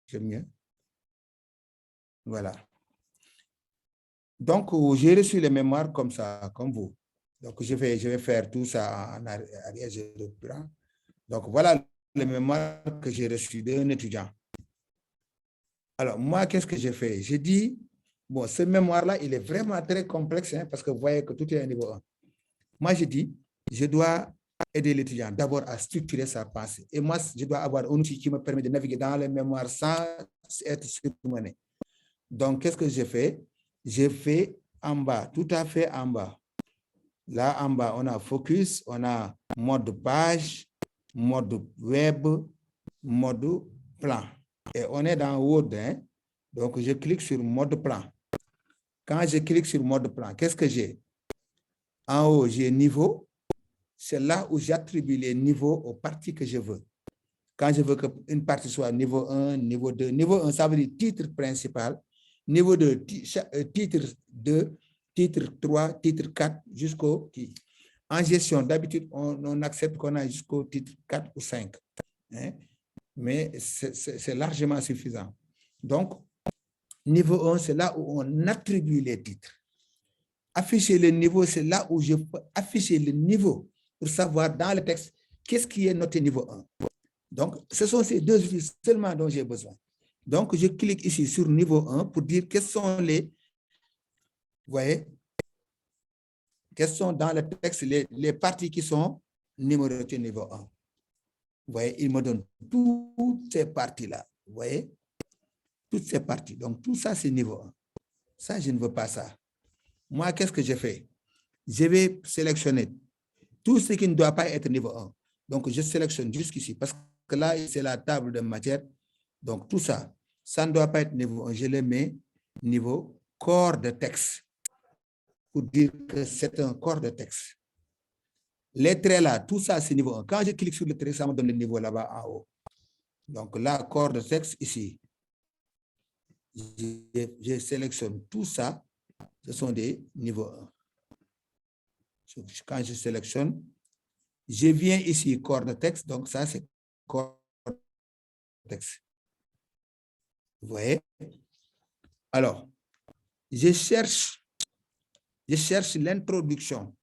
c'est mieux. Voilà. Donc, j'ai reçu les mémoires comme ça, comme vous. Donc, je vais faire tout ça en arrière, je reprends. Donc, voilà les mémoires que j'ai reçues d'un étudiant. Alors, moi, qu'est-ce que j'ai fait? J'ai dit, bon, ce mémoire-là, il est vraiment très complexe, hein, parce que vous voyez que tout est à niveau 1. Moi, j'ai dit, je dois aider l'étudiant d'abord à structurer sa pensée. Et moi, je dois avoir un outil qui me permet de naviguer dans les mémoires sans être surmené. Donc, qu'est-ce que j'ai fait? J'ai fait en bas, tout à fait en bas. Là, en bas, on a focus, on a mode page, mode web, mode plan. Et on est dans Word, hein? Donc, je clique sur mode plan. Quand je clique sur mode plan, qu'est-ce que j'ai? En haut, j'ai niveau. C'est là où j'attribue les niveaux aux parties que je veux. Quand je veux qu'une partie soit niveau 1, niveau 2, niveau 1, ça veut dire titre principal, niveau 2, titre 2, titre 3, titre 4, jusqu'au titre. En gestion, d'habitude, on accepte qu'on a jusqu'au titre 4 ou 5. Hein? Mais c'est largement suffisant. Donc, niveau 1, c'est là où on attribue les titres. Afficher le niveau, c'est là où je peux afficher le niveau pour savoir dans le texte qu'est-ce qui est noté niveau 1. Donc, ce sont ces deux outils seulement dont j'ai besoin. Donc, je clique ici sur niveau 1 pour dire quels sont les, vous voyez, quels sont dans le texte les parties qui sont numérotées niveau 1. Vous voyez, il me donne toutes ces parties-là. Vous voyez, toutes ces parties. Donc, tout ça, c'est niveau 1. Ça, je ne veux pas ça. Moi, qu'est-ce que j'ai fait? Je vais sélectionner tout ce qui ne doit pas être niveau 1. Donc, je sélectionne jusqu'ici parce que là, c'est la table de matière. Donc, tout ça, ça ne doit pas être niveau 1. Je le mets niveau corps de texte pour dire que c'est un corps de texte. Les traits là, tout ça, c'est niveau 1. Quand je clique sur le trait, ça me donne le niveau là-bas en haut. Donc, là, corps de texte ici. Je sélectionne tout ça. Ce sont des niveaux 1. Quand je sélectionne, je viens ici, corps de texte. Donc, ça, c'est corps de texte. Vous voyez? Alors, je cherche l'introduction.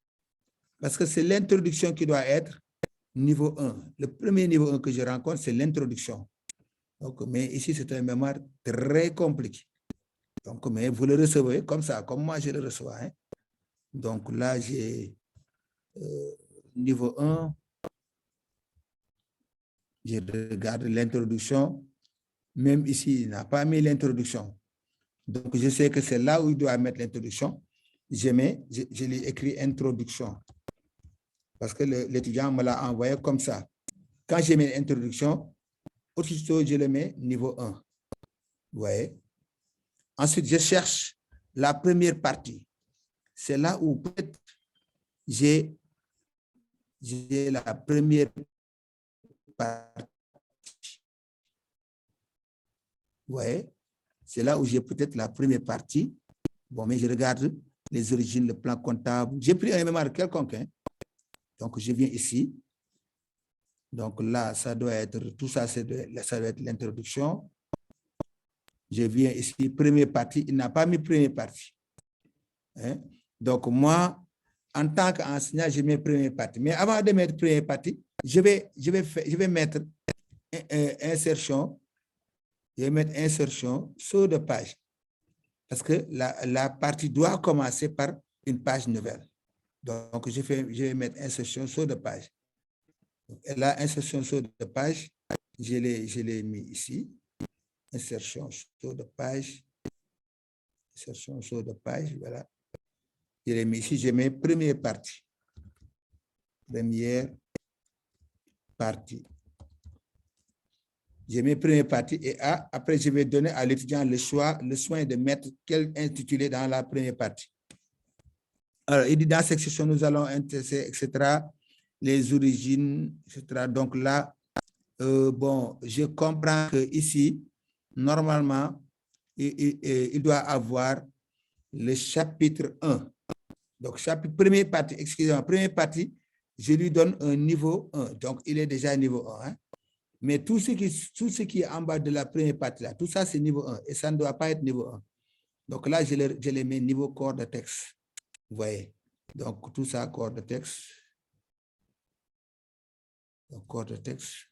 Parce que c'est l'introduction qui doit être niveau 1. Le premier niveau 1 que je rencontre, c'est l'introduction. Donc, mais ici, c'est un mémoire très compliqué. Donc, mais vous le recevez comme ça, comme moi je le reçois. Hein? Donc là, j'ai niveau 1. Je regarde l'introduction. Même ici, il n'a pas mis l'introduction. Donc, je sais que c'est là où il doit mettre l'introduction. Je lui écris introduction. Parce que l'étudiant me l'a envoyé comme ça. Quand j'ai mis l'introduction, aussitôt, je le mets niveau 1. Vous voyez? Ensuite, je cherche la première partie. C'est là où peut-être j'ai la première partie. Vous voyez? C'est là où j'ai peut-être la première partie. Bon, mais je regarde les origines, le plan comptable. J'ai pris un mémoire quelconque. Hein? Donc, je viens ici. Donc là, ça doit être, tout ça, ça doit être l'introduction. Je viens ici, première partie. Il n'a pas mis première partie. Hein? Donc, moi, en tant qu'enseignant, je mets première partie. Mais avant de mettre première partie, je vais mettre insertion. Je vais mettre insertion saut de page. Parce que la partie doit commencer par une page nouvelle. Donc, je vais mettre insertion saut de page. Et là, insertion saut de page, je l'ai mis ici. Insertion saut de page. Insertion saut de page, voilà. Je l'ai mis ici, je mets première partie. Première partie. Je mets première partie et après, je vais donner à l'étudiant le soin de mettre quel intitulé dans la première partie. Alors, il dit dans cette section, nous allons intéresser, etc., les origines, etc. Donc là, bon, je comprends que ici, normalement, il doit avoir le chapitre 1. Donc, première partie, excusez-moi, première partie, je lui donne un niveau 1. Donc, il est déjà niveau 1. Hein? Mais tout ce qui est en bas de la première partie, là, tout ça, c'est niveau 1. Et ça ne doit pas être niveau 1. Donc là, je les mets niveau corps de texte. Vous voyez. Donc, tout ça, corps de texte. Donc, corps de texte.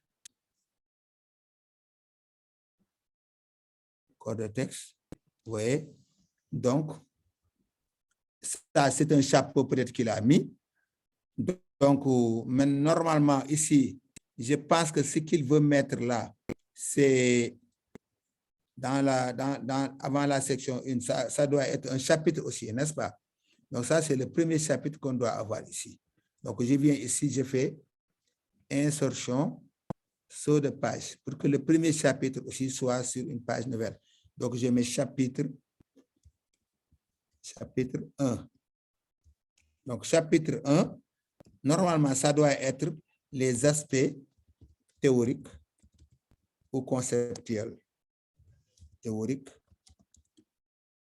Corps de texte. Vous voyez. Donc, ça, c'est un chapeau peut-être qu'il a mis. Donc, mais normalement, ici, je pense que ce qu'il veut mettre là, c'est avant la section 1, ça doit être un chapitre aussi, n'est-ce pas? Donc, ça, c'est le premier chapitre qu'on doit avoir ici. Donc, je viens ici, je fais insertion, saut de page, pour que le premier chapitre aussi soit sur une page nouvelle. Donc, je mets chapitre 1. Donc, chapitre 1, normalement, ça doit être les aspects théoriques ou conceptuels. Théorique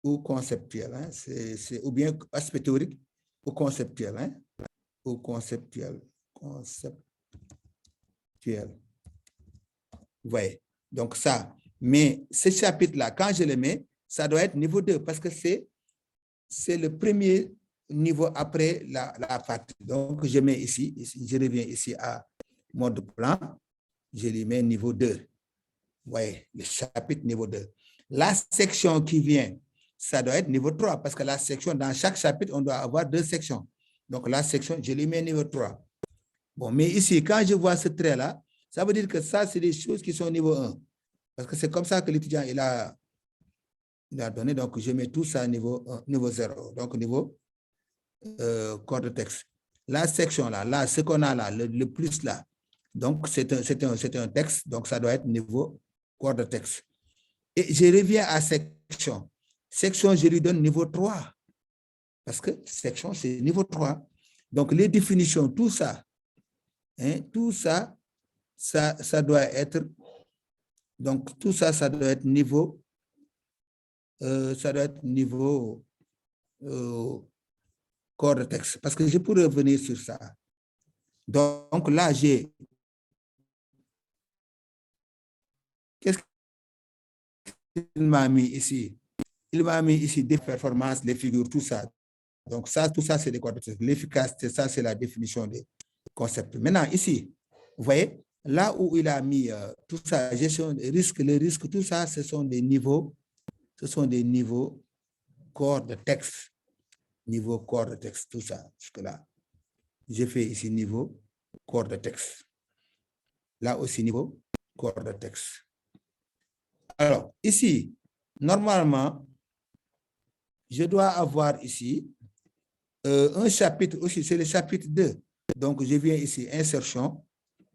ou conceptuel, hein? C'est ou bien aspect théorique ou conceptuel, hein? Ou conceptuel. Vous voyez, donc ça, mais ce chapitre-là, quand je le mets, ça doit être niveau 2 parce que c'est le premier niveau après la partie. Donc, je mets ici, je reviens ici à mode plan, je lui mets niveau 2. Vous voyez, le chapitre niveau 2. La section qui vient, ça doit être niveau 3 parce que la section, dans chaque chapitre, on doit avoir 2 sections. Donc, la section, je lui mets niveau 3. Bon, mais ici, quand je vois ce trait-là, ça veut dire que ça, c'est des choses qui sont niveau 1. Parce que c'est comme ça que l'étudiant, il a donné. Donc, je mets tout ça niveau 0. Donc, niveau corps de texte. La section là, ce qu'on a là, le plus là, donc c'est un texte, donc ça doit être niveau corps de texte. Et je reviens à section. Section, je lui donne niveau 3. Parce que section, c'est niveau 3. Donc, les définitions, tout ça, hein, tout ça, ça doit être, donc tout ça, ça doit être niveau, corps de texte. Parce que je pourrais revenir sur ça. Donc là, j'ai, qu'est-ce qu'il m'a mis ici? Il m'a mis ici des performances, les figures, tout ça. Donc ça, tout ça, c'est des corps de texte. L'efficacité, ça, c'est la définition des concepts. Maintenant, ici, vous voyez, là où il a mis tout ça, gestion des risques, les risques, tout ça, ce sont des niveaux corps de texte. Niveau corps de texte, tout ça, jusque-là. J'ai fait ici niveau corps de texte. Là aussi, niveau corps de texte. Alors, ici, normalement, je dois avoir ici un chapitre aussi, c'est le chapitre 2. Donc, je viens ici, insertion,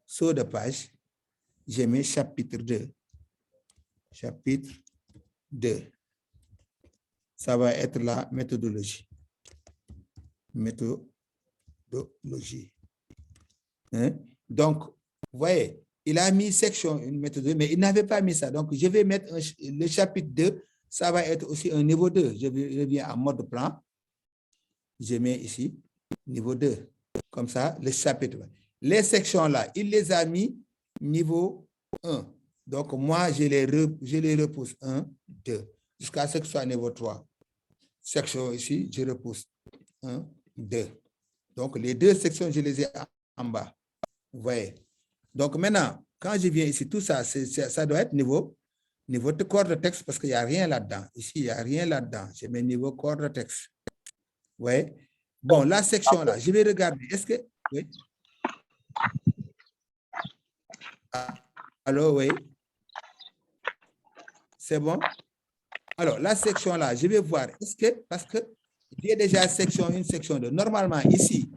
saut de page, je mets chapitre 2. Chapitre 2. Ça va être la méthodologie. Méthodologie. Hein? Donc, vous voyez, il a mis section, une méthode, mais il n'avait pas mis ça. Donc, je vais mettre le chapitre 2, ça va être aussi un niveau 2. Je reviens en mode plan. Je mets ici, niveau 2. Comme ça, le chapitre. Les sections là, il les a mis niveau 1. Donc, moi, je les repousse 1, 2, jusqu'à ce que ce soit niveau 3. Section ici, je repousse 1, 2. Donc, les 2 sections, je les ai en bas. Vous voyez. Donc, maintenant, quand je viens ici, tout ça, ça doit être niveau de corps de texte parce qu'il n'y a rien là-dedans. Ici, il n'y a rien là-dedans. Je mets niveau corps de texte. Vous voyez. Bon, la section là, je vais regarder. Est-ce que... Oui. Alors, oui. C'est bon? Alors, la section là, je vais voir. Est-ce que... Parce que j'ai déjà section 1, section 2. Normalement, ici,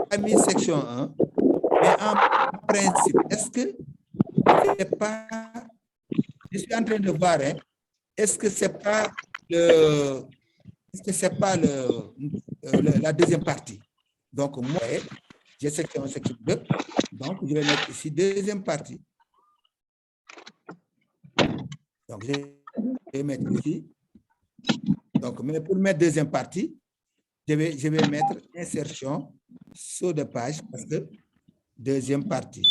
a mis section 1, mais en principe, est-ce que c'est pas... Je suis en train de voir, hein, est-ce que c'est pas la deuxième partie? Donc, moi, j'ai section 1, section 2. Donc, je vais mettre ici deuxième partie. Donc, je vais mettre ici. Donc, mais pour mettre deuxième partie, je vais mettre insertion, saut de page, parce que deuxième partie.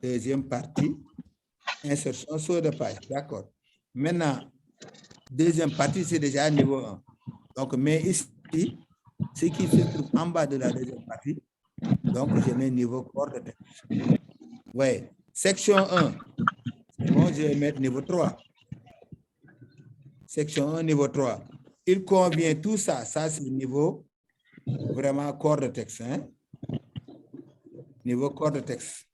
Deuxième partie, insertion, saut de page. D'accord. Maintenant, deuxième partie, c'est déjà niveau 1. Donc, mais ici, ce qui se trouve en bas de la deuxième partie, donc je mets niveau corps de texte. Oui, section 1. Bon, je vais mettre niveau 3. Section 1, niveau 3. Il convient tout ça. Ça, c'est le niveau vraiment corps de texte. Hein? Niveau corps de texte.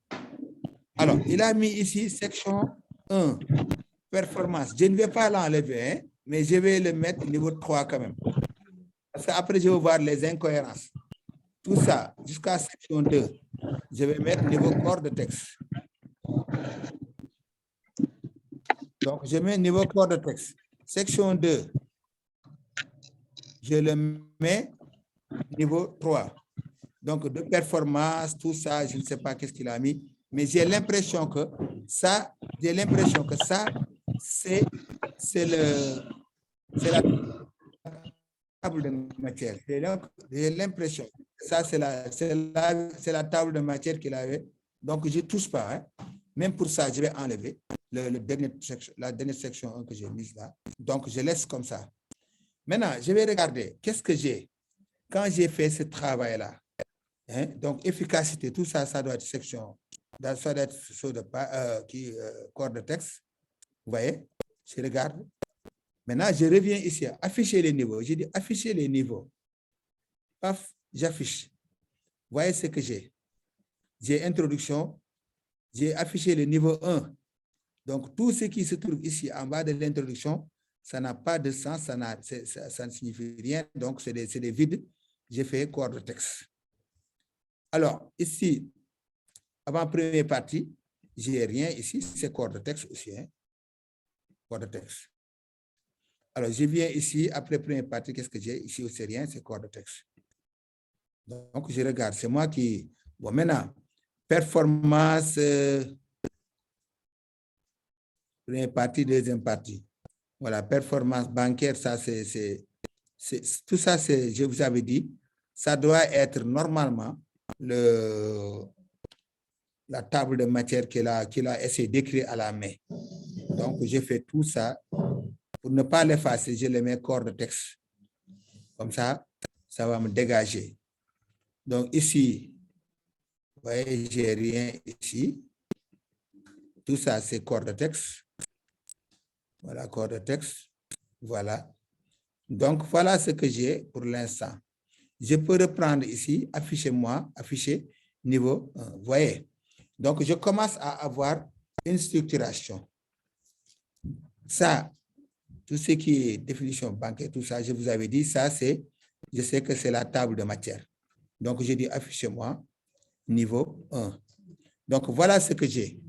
Alors, il a mis ici section 1, performance. Je ne vais pas l'enlever, hein, mais je vais le mettre niveau 3 quand même. Parce qu'après, je vais voir les incohérences. Tout ça, jusqu'à section 2, je vais mettre niveau corps de texte. Donc, je mets niveau corps de texte. Section 2, je le mets niveau 3. Donc, de performance, tout ça, je ne sais pas qu'est-ce qu'il a mis, mais j'ai l'impression que ça, c'est la table de matière. J'ai l'impression que ça, c'est la table de matière qu'il avait. Donc, je ne touche pas. Hein. Même pour ça, je vais enlever la dernière section 1 que j'ai mise là. Donc, je laisse comme ça. Maintenant, je vais regarder qu'est-ce que j'ai quand j'ai fait ce travail-là. Hein? Donc, efficacité, tout ça, ça doit être section, ça doit être sur de corps de texte. Vous voyez, je regarde. Maintenant, je reviens ici, afficher les niveaux. J'ai dit afficher les niveaux. Paf, j'affiche. Vous voyez ce que j'ai. J'ai introduction, j'ai affiché le niveau 1. Donc, tout ce qui se trouve ici en bas de l'introduction, ça n'a pas de sens, ça ne signifie rien. Donc, c'est des vides. J'ai fait corps de texte. Alors, ici, avant première partie, j'ai rien ici, c'est corps de texte aussi. Hein? Corps de texte. Alors, je viens ici, après première partie, qu'est-ce que j'ai? Ici aussi, rien, c'est corps de texte. Donc, je regarde, c'est moi qui... Bon, maintenant, performance, première partie, deuxième partie. Voilà, performance bancaire, ça, tout ça, je vous avais dit, ça doit être normalement la table de matière qu'il a essayé d'écrire à la main. Donc, j'ai fait tout ça. Pour ne pas l'effacer, je le mets corps de texte. Comme ça, ça va me dégager. Donc, ici, vous voyez, j'ai rien ici. Tout ça, c'est corps de texte. Voilà, corps de texte. Voilà. Donc, voilà ce que j'ai pour l'instant. Je peux reprendre ici, afficher niveau 1. Vous voyez? Donc, je commence à avoir une structuration. Ça, tout ce qui est définition bancaire, tout ça, je vous avais dit, ça, je sais que c'est la table de matière. Donc, je dis affichez-moi niveau 1. Donc, voilà ce que j'ai.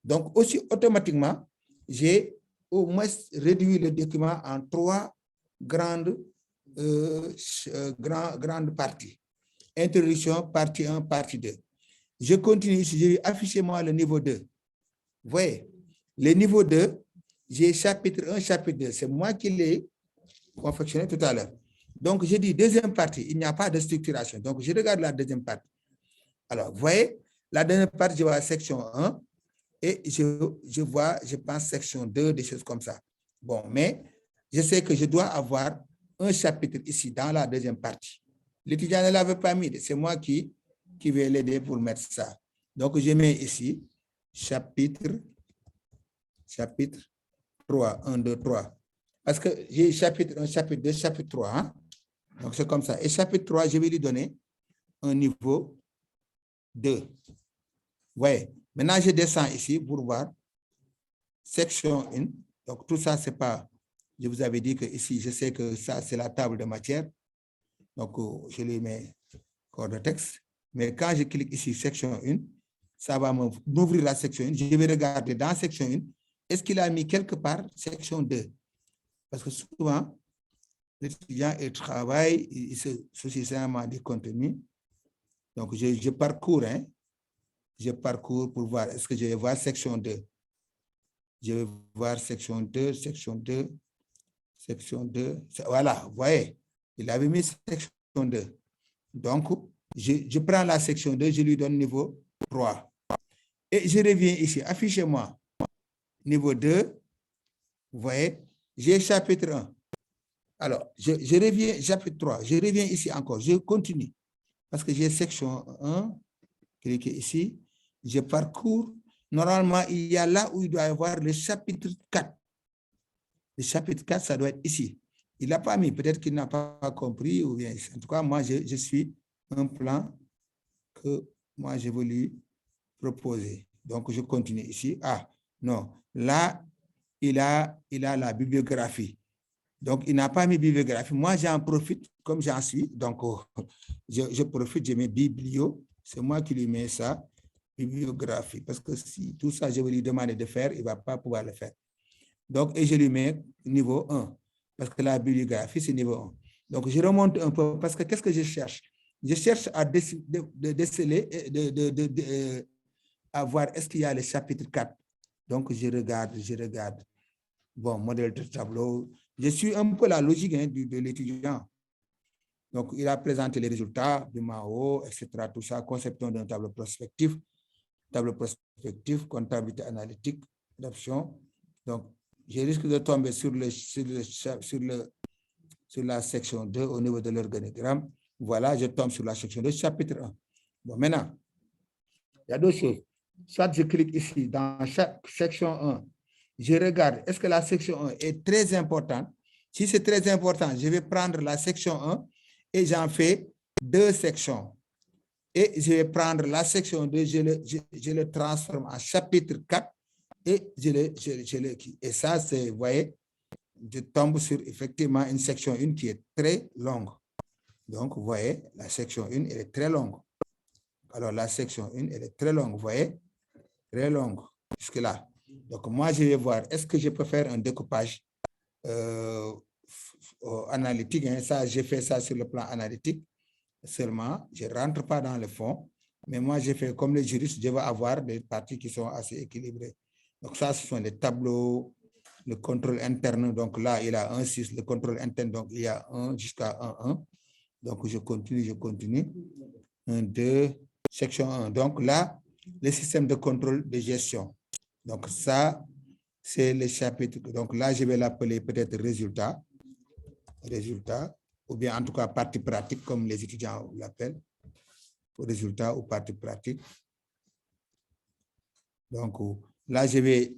Donc, aussi, automatiquement, j'ai au moins réduit le document en 3 grandes parties. Introduction, partie 1, partie 2. Je continue ici, je dis affichez-moi le niveau 2. Vous voyez, le niveau 2, j'ai chapitre 1, chapitre 2. C'est moi qui l'ai confectionné tout à l'heure. Donc, je dis deuxième partie, il n'y a pas de structuration. Donc, je regarde la deuxième partie. Alors, vous voyez, la deuxième partie, je vois section 1 et je vois, je pense, section 2, des choses comme ça. Bon, mais je sais que je dois avoir un chapitre ici dans la deuxième partie. L'étudiant ne l'avait pas mis, c'est moi qui vais l'aider pour mettre ça. Donc, je mets ici chapitre 3, 1, 2, 3. Parce que j'ai chapitre 1, chapitre 2, chapitre 3. Hein? Donc, c'est comme ça. Et chapitre 3, je vais lui donner un niveau 2. Vous voyez. Maintenant, je descends ici pour voir section 1. Donc, tout ça, c'est pas... Je vous avais dit que ici, je sais que ça, c'est la table de matière. Donc, je lui mets corps de texte. Mais quand je clique ici, section 1, ça va m'ouvrir la section 1. Je vais regarder dans section 1, est-ce qu'il a mis quelque part section 2? Parce que souvent, l'étudiant travaille, il se soucie seulement du contenu. Donc, je parcours, hein. Je parcours pour voir, est-ce que je vais voir section 2? Je vais voir section 2, section 2, Section 2. Voilà, vous voyez, il avait mis section 2. Donc, je prends la section 2, je lui donne niveau 3. Et je reviens ici, affichez-moi niveau 2. Vous voyez, j'ai chapitre 1. Alors, je reviens, chapitre 3, je reviens ici encore, je continue. Parce que j'ai section 1, cliquez ici, je parcours. Normalement, il y a là où il doit y avoir le chapitre 4. Le chapitre 4, ça doit être ici. Il n'a pas mis, peut-être qu'il n'a pas compris, ou bien, en tout cas, moi, je suis un plan que moi, je veux lui proposer. Donc, je continue ici. Ah, non, là, il a la bibliographie. Donc, il n'a pas mis bibliographie. Moi, j'en profite, comme j'en suis. Donc, je profite, je mets biblio. C'est moi qui lui mets ça, bibliographie. Parce que si tout ça, je vais lui demander de faire, il ne va pas pouvoir le faire. Donc, et je lui mets niveau 1. Parce que la bibliographie, c'est niveau 1. Donc, je remonte un peu. Parce que qu'est-ce que je cherche? Je cherche à déceler, à voir est-ce qu'il y a le chapitre 4. Donc, je regarde. Bon, modèle de tableau. Je suis un peu la logique de l'étudiant. Donc, il a présenté les résultats du MAO, etc. Tout ça, conception d'un tableau prospectif, comptabilité analytique, d'options. Donc, je risque de tomber sur la section 2 au niveau de l'organigramme. Voilà, je tombe sur la section 2, chapitre 1. Bon, maintenant, il y a deux choses. Soit je clique ici dans chaque section 1, je regarde, est-ce que la section 1 est très importante? Si c'est très important, je vais prendre la section 1 et j'en fais 2 sections. Et je vais prendre la section 2, je le transforme en chapitre 4 et et ça, c'est, vous voyez, je tombe sur effectivement une section 1 qui est très longue. Donc, vous voyez, la section 1, elle est très longue. Alors, la section 1, elle est très longue, vous voyez, très longue, jusque-là. Donc, moi, je vais voir, est-ce que je peux faire un découpage analytique? Hein? Ça, j'ai fait ça sur le plan analytique seulement. Je ne rentre pas dans le fond. Mais moi, j'ai fait comme les juristes, je vais avoir des parties qui sont assez équilibrées. Donc, ça, ce sont les tableaux, le contrôle interne. Donc, là, il a 1,6, le contrôle interne. Donc, il y a 1 jusqu'à 1,1. Donc, je continue. 1, 2, section 1. Donc, là, le système de contrôle de gestion. Donc, ça, c'est le chapitre. Donc, là, je vais l'appeler peut-être résultat, ou bien en tout cas partie pratique, comme les étudiants l'appellent, résultat ou partie pratique. Donc, là, j'ai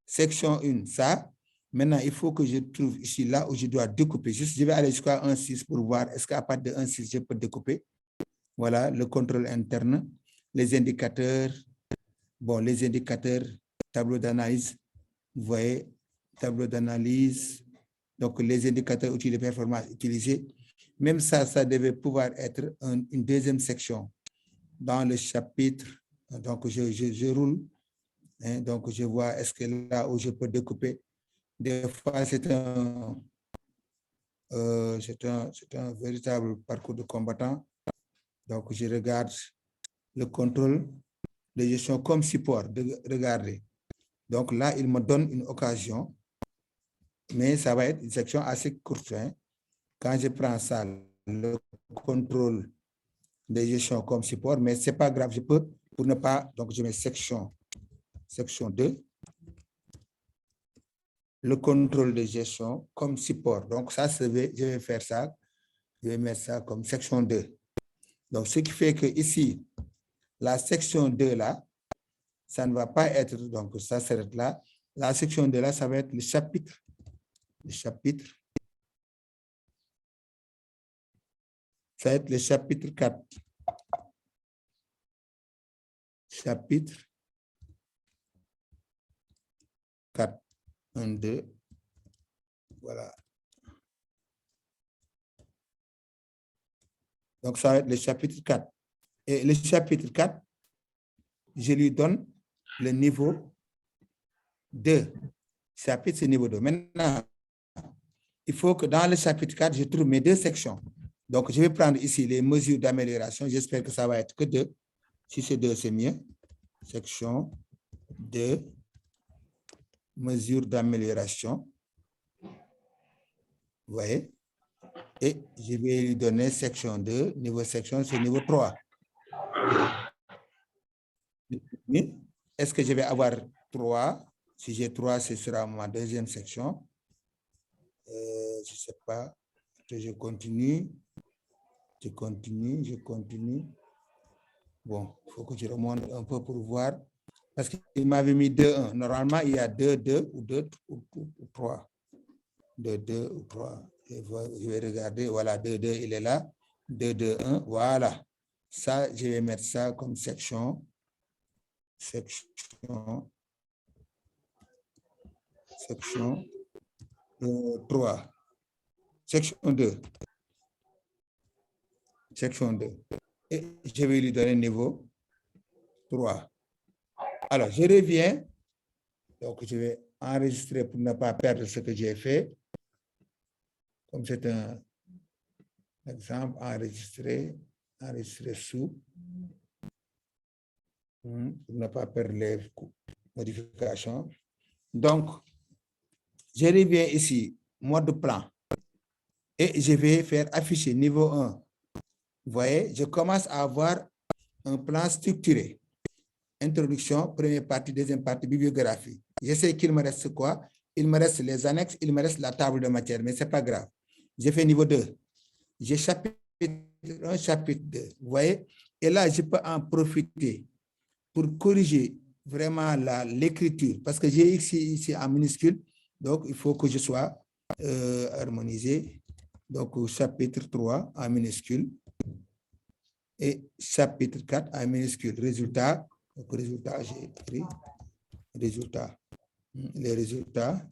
section 1, ça. Maintenant, il faut que je trouve ici, là où je dois découper. Je vais aller jusqu'à 1,6 pour voir, est-ce qu'à partir de 1,6, je peux découper. Voilà, le contrôle interne, les indicateurs. Bon, les indicateurs, tableau d'analyse, vous voyez, tableau d'analyse. Donc, les indicateurs outils de performance utilisés. Même ça, ça devait pouvoir être une deuxième section dans le chapitre. Donc, je roule. Hein, donc, je vois, est-ce que là où je peux découper, des fois, c'est un véritable parcours de combattant. Donc, je regarde le contrôle de gestion comme support. Regardez. Donc, là, il me donne une occasion, mais ça va être une section assez courte. Hein. Quand je prends ça, le contrôle de gestion comme support, mais ce n'est pas grave, je peux, pour ne pas, donc je mets section 2, le contrôle de gestion comme support. Donc ça, je vais faire ça, je vais mettre ça comme section 2. Donc ce qui fait que ici, la section 2 là, ça ne va pas être, donc ça s'arrête là. La section 2 là, ça va être le chapitre. Ça va être le chapitre 4. Chapitre 4. 1, 2. Voilà. Donc, ça va être le chapitre 4. Et le chapitre 4, je lui donne le niveau 2. Chapitre, c'est niveau 2. Maintenant, il faut que dans le chapitre 4, je trouve mes 2 sections. Donc, je vais prendre ici les mesures d'amélioration. J'espère que ça va être que 2. Si c'est 2, c'est mieux. Section 2, mesures d'amélioration. Vous voyez? Et je vais lui donner section 2, niveau section, c'est niveau 3. Est-ce que je vais avoir 3? Si j'ai 3, ce sera ma deuxième section. Je ne sais pas. Je continue. Je continue. Bon, il faut que je remonte un peu pour voir. Parce qu'il m'avait mis 2, 1. Normalement, il y a 2, 2 ou 2 ou 3. 2, 2 ou 3. Je vais regarder. Voilà, 2, 2, il est là. 2, 2, 1. Voilà. Ça, je vais mettre ça comme section. Section 3. Section 2. Section 2. Et je vais lui donner niveau 3. Alors, je reviens. Donc, je vais enregistrer pour ne pas perdre ce que j'ai fait. Comme c'est un exemple, enregistrer sous. Pour ne pas perdre les modifications. Donc, je reviens ici, mode plan. Et je vais faire afficher niveau 1. Vous voyez, je commence à avoir un plan structuré. Introduction, première partie, deuxième partie, bibliographie. Je sais qu'il me reste quoi? Il me reste les annexes, il me reste la table de matière, mais ce n'est pas grave. J'ai fait niveau 2. J'ai chapitre 1, chapitre 2. Vous voyez? Et là, je peux en profiter pour corriger vraiment l'écriture, parce que j'ai ici en minuscule, donc il faut que je sois harmonisé. Donc, chapitre 3 en minuscule et chapitre 4 en minuscule. Résultat, donc résultat, j'ai écrit résultat. Les résultats.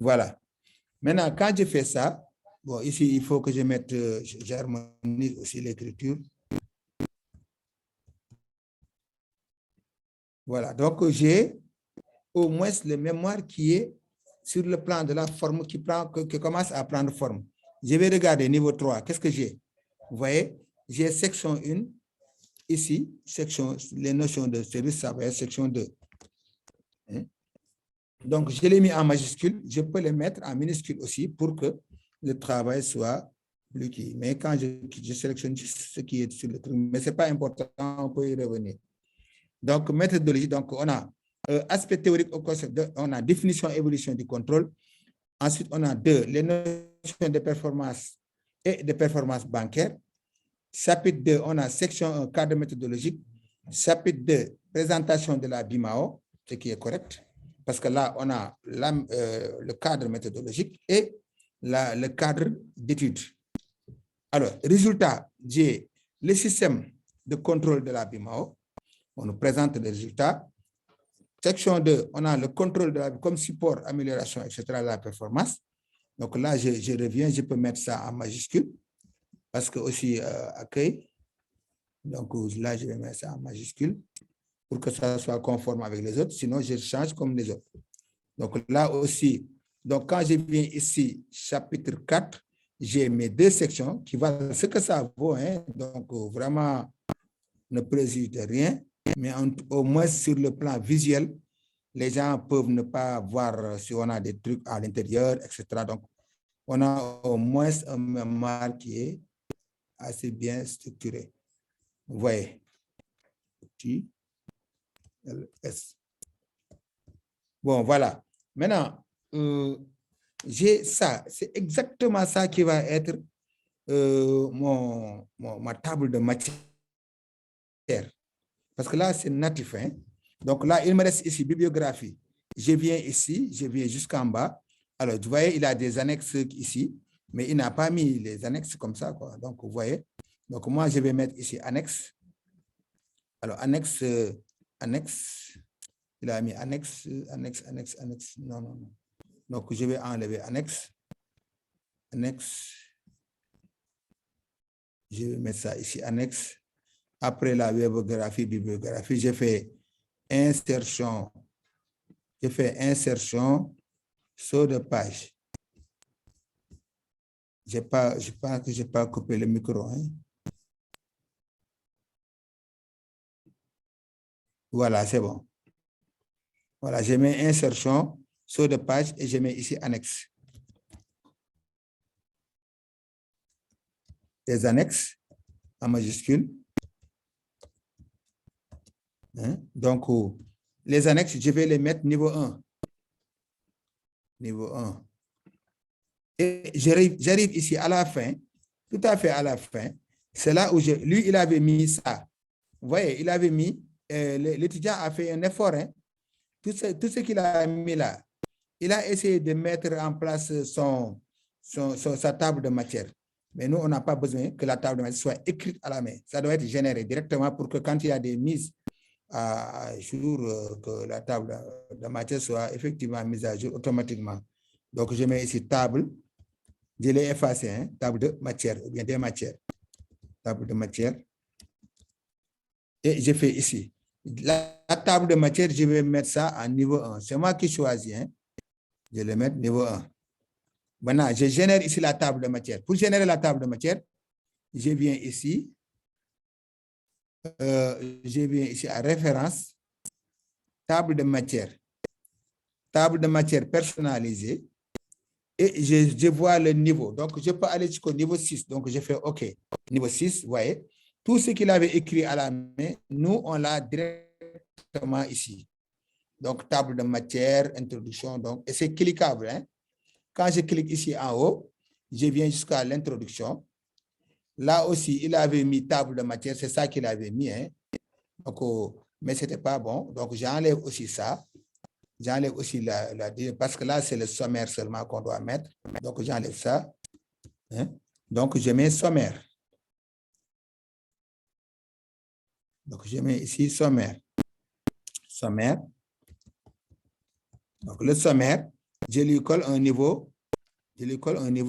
Voilà. Maintenant, quand je fais ça, bon, ici, il faut que je mette, j'harmonise aussi l'écriture. Voilà, donc j'ai au moins le mémoire qui est sur le plan de la forme qui commence à prendre forme. Je vais regarder niveau 3, qu'est-ce que j'ai? Vous voyez, j'ai section 1, ici, section, les notions de service, ça va être section 2. Donc, je l'ai mis en majuscule, je peux les mettre en minuscule aussi pour que le travail soit plus qui. Mais quand je sélectionne ce qui est sur le truc, mais ce n'est pas important, on peut y revenir. Donc, méthodologie, donc on a aspect théorique au concept, on a définition et évolution du contrôle. Ensuite, on a 2, les notions de performance et de performance bancaire. Chapitre 2, on a section 1, cadre méthodologique. Chapitre 2, présentation de la BIMAO, ce qui est correct. Parce que là, on a le cadre méthodologique et le cadre d'études. Alors, résultat, j'ai le système de contrôle de la BIMAO. On nous présente les résultats. Section 2, on a le contrôle de la, comme support, amélioration, etc. de la performance. Donc là, je reviens, je peux mettre ça en majuscule parce que aussi accueil. Donc là, je vais mettre ça en majuscule pour que ça soit conforme avec les autres. Sinon, je change comme les autres. Donc là aussi, donc quand je viens ici, chapitre 4, j'ai mes 2 sections qui valent ce que ça vaut. Hein. Donc vraiment, ne préjuge de rien. Mais au moins sur le plan visuel, les gens peuvent ne pas voir si on a des trucs à l'intérieur, etc. Donc, on a au moins un mémoire qui est assez bien structuré. Vous voyez. Bon, voilà. Maintenant, j'ai ça. C'est exactement ça qui va être ma table de matière. Parce que là, c'est natif. Hein? Donc là, il me reste ici bibliographie. Je viens ici, je viens jusqu'en bas. Alors, vous voyez, il a des annexes ici, mais il n'a pas mis les annexes comme ça. Quoi. Donc, vous voyez. Donc, moi, je vais mettre ici annexe. Alors, annexe, annexe. Il a mis annexe, annexe, annexe, annexe. Non, non, non. Donc, je vais enlever annexe. Annexe. Je vais mettre ça ici, annexe. Après la bibliographie, j'ai fait insertion. Je fais insertion, saut de page. Je pense que je n'ai pas coupé le micro. Hein. Voilà, c'est bon. Voilà, je mets insertion, saut de page et je mets ici annexe. les annexes en majuscule. Hein? Donc, les annexes, je vais les mettre niveau 1. Niveau 1. Et j'arrive ici à la fin, tout à fait à la fin. C'est là où lui, il avait mis ça. Vous voyez, il avait mis, l'étudiant a fait un effort. Hein? Tout ce qu'il a mis là, il a essayé de mettre en place sa table de matière. Mais nous, on n'a pas besoin que la table de matière soit écrite à la main. Ça doit être généré directement pour que quand il y a des mises à jour, que la table de matière soit effectivement mise à jour automatiquement. Donc, je mets ici table, je l'ai effacé, hein, table de matière, ou bien des matières. Table de matière. Et je fais ici. La table de matière, je vais mettre ça à niveau 1. C'est moi qui choisis. Hein. Je vais le mettre niveau 1. Maintenant, je génère ici la table de matière. Pour générer la table de matière, je viens ici. Je viens ici à référence. Table de matière. Table de matière personnalisée. Et je vois le niveau. Donc, je peux aller jusqu'au niveau 6. Donc, je fais OK. Niveau 6, vous voyez. Tout ce qu'il avait écrit à la main, nous, on l'a directement ici. Donc, table de matière, introduction. Donc, et c'est cliquable. Hein? Quand je clique ici en haut, je viens jusqu'à l'introduction. Là aussi, il avait mis table de matière. C'est ça qu'il avait mis. Hein? Donc, mais ce n'était pas bon. Donc, j'enlève aussi ça. J'enlève aussi parce que là, c'est le sommaire seulement qu'on doit mettre. Donc, j'enlève ça. Hein? Donc, je mets sommaire. Donc, je mets ici sommaire. Sommaire. Donc, le sommaire, je lui colle un niveau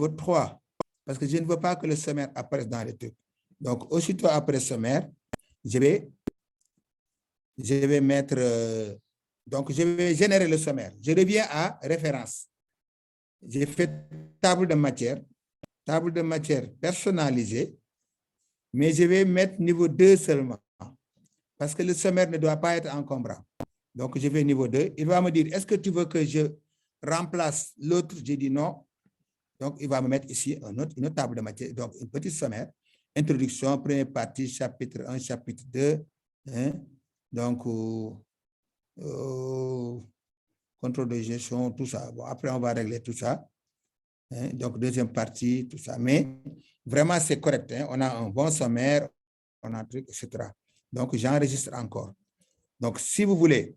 3. Parce que je ne veux pas que le sommaire apparaisse dans les trucs. Donc, aussitôt après sommaire, je vais mettre... donc, je vais générer le sommaire. Je reviens à référence. J'ai fait table de matière personnalisée, mais je vais mettre niveau 2 seulement. Parce que le sommaire ne doit pas être encombrant. Donc, je vais niveau 2. Il va me dire, est-ce que tu veux que je remplace l'autre? Je dis non. Donc, il va me mettre ici une autre table de matière. Donc, une petite sommaire. Introduction, première partie, chapitre 1, chapitre 2. Hein? Donc, contrôle de gestion, tout ça. Bon, après, on va régler tout ça. Hein? Donc, deuxième partie, tout ça. Mais vraiment, c'est correct. Hein? On a un bon sommaire, on a un truc, etc. Donc, j'enregistre encore. Donc, si vous voulez,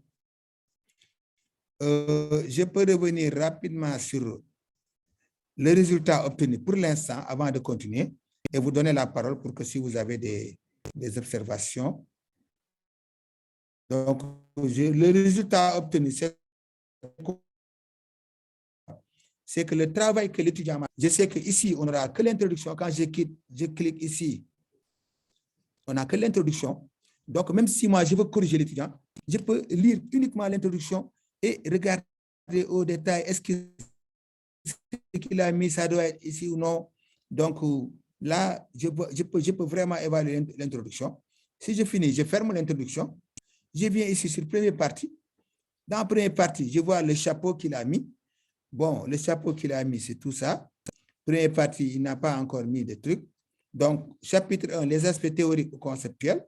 je peux revenir rapidement sur le résultat obtenu pour l'instant avant de continuer et vous donner la parole pour que si vous avez des observations. Donc, le résultat obtenu, c'est que le travail que l'étudiant a, je sais qu'ici, on n'aura que l'introduction. Quand je clique ici, on n'a que l'introduction. Donc, même si moi, je veux corriger l'étudiant, je peux lire uniquement l'introduction et regarder au détail, est-ce que ce qu'il a mis, ça doit être ici ou non. Donc, là, je peux vraiment évaluer l'introduction. Si je finis, je ferme l'introduction. Je viens ici sur la première partie. Dans la première partie, je vois le chapeau qu'il a mis. Bon, le chapeau qu'il a mis, c'est tout ça. Première partie, il n'a pas encore mis de trucs. Donc, chapitre 1, les aspects théoriques ou conceptuels.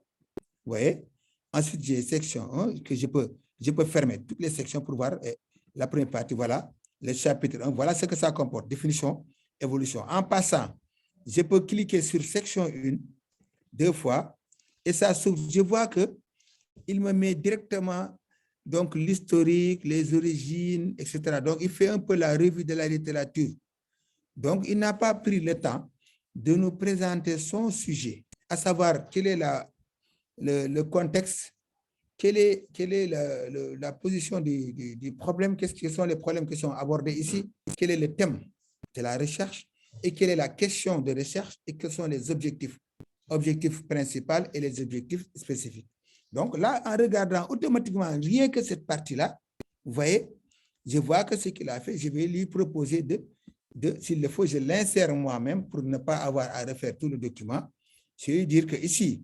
Vous voyez? Ensuite, j'ai section 1 que je peux fermer toutes les sections pour voir la première partie. Voilà, le chapitre 1. Voilà ce que ça comporte. Définition, évolution. En passant, je peux cliquer sur section 1 2 fois et ça s'ouvre. Je vois qu'il me met directement donc l'historique, les origines, etc. Donc, il fait un peu la revue de la littérature. Donc, il n'a pas pris le temps de nous présenter son sujet, à savoir quel est le contexte, quelle est la position du problème, quels sont les problèmes qui sont abordés ici, quel est le thème de la recherche et quelle est la question de recherche et quels sont les objectifs principaux et les objectifs spécifiques. Donc là, en regardant automatiquement rien que cette partie-là, vous voyez, je vois que ce qu'il a fait, je vais lui proposer s'il le faut, je l'insère moi-même pour ne pas avoir à refaire tout le document. Je vais lui dire que ici,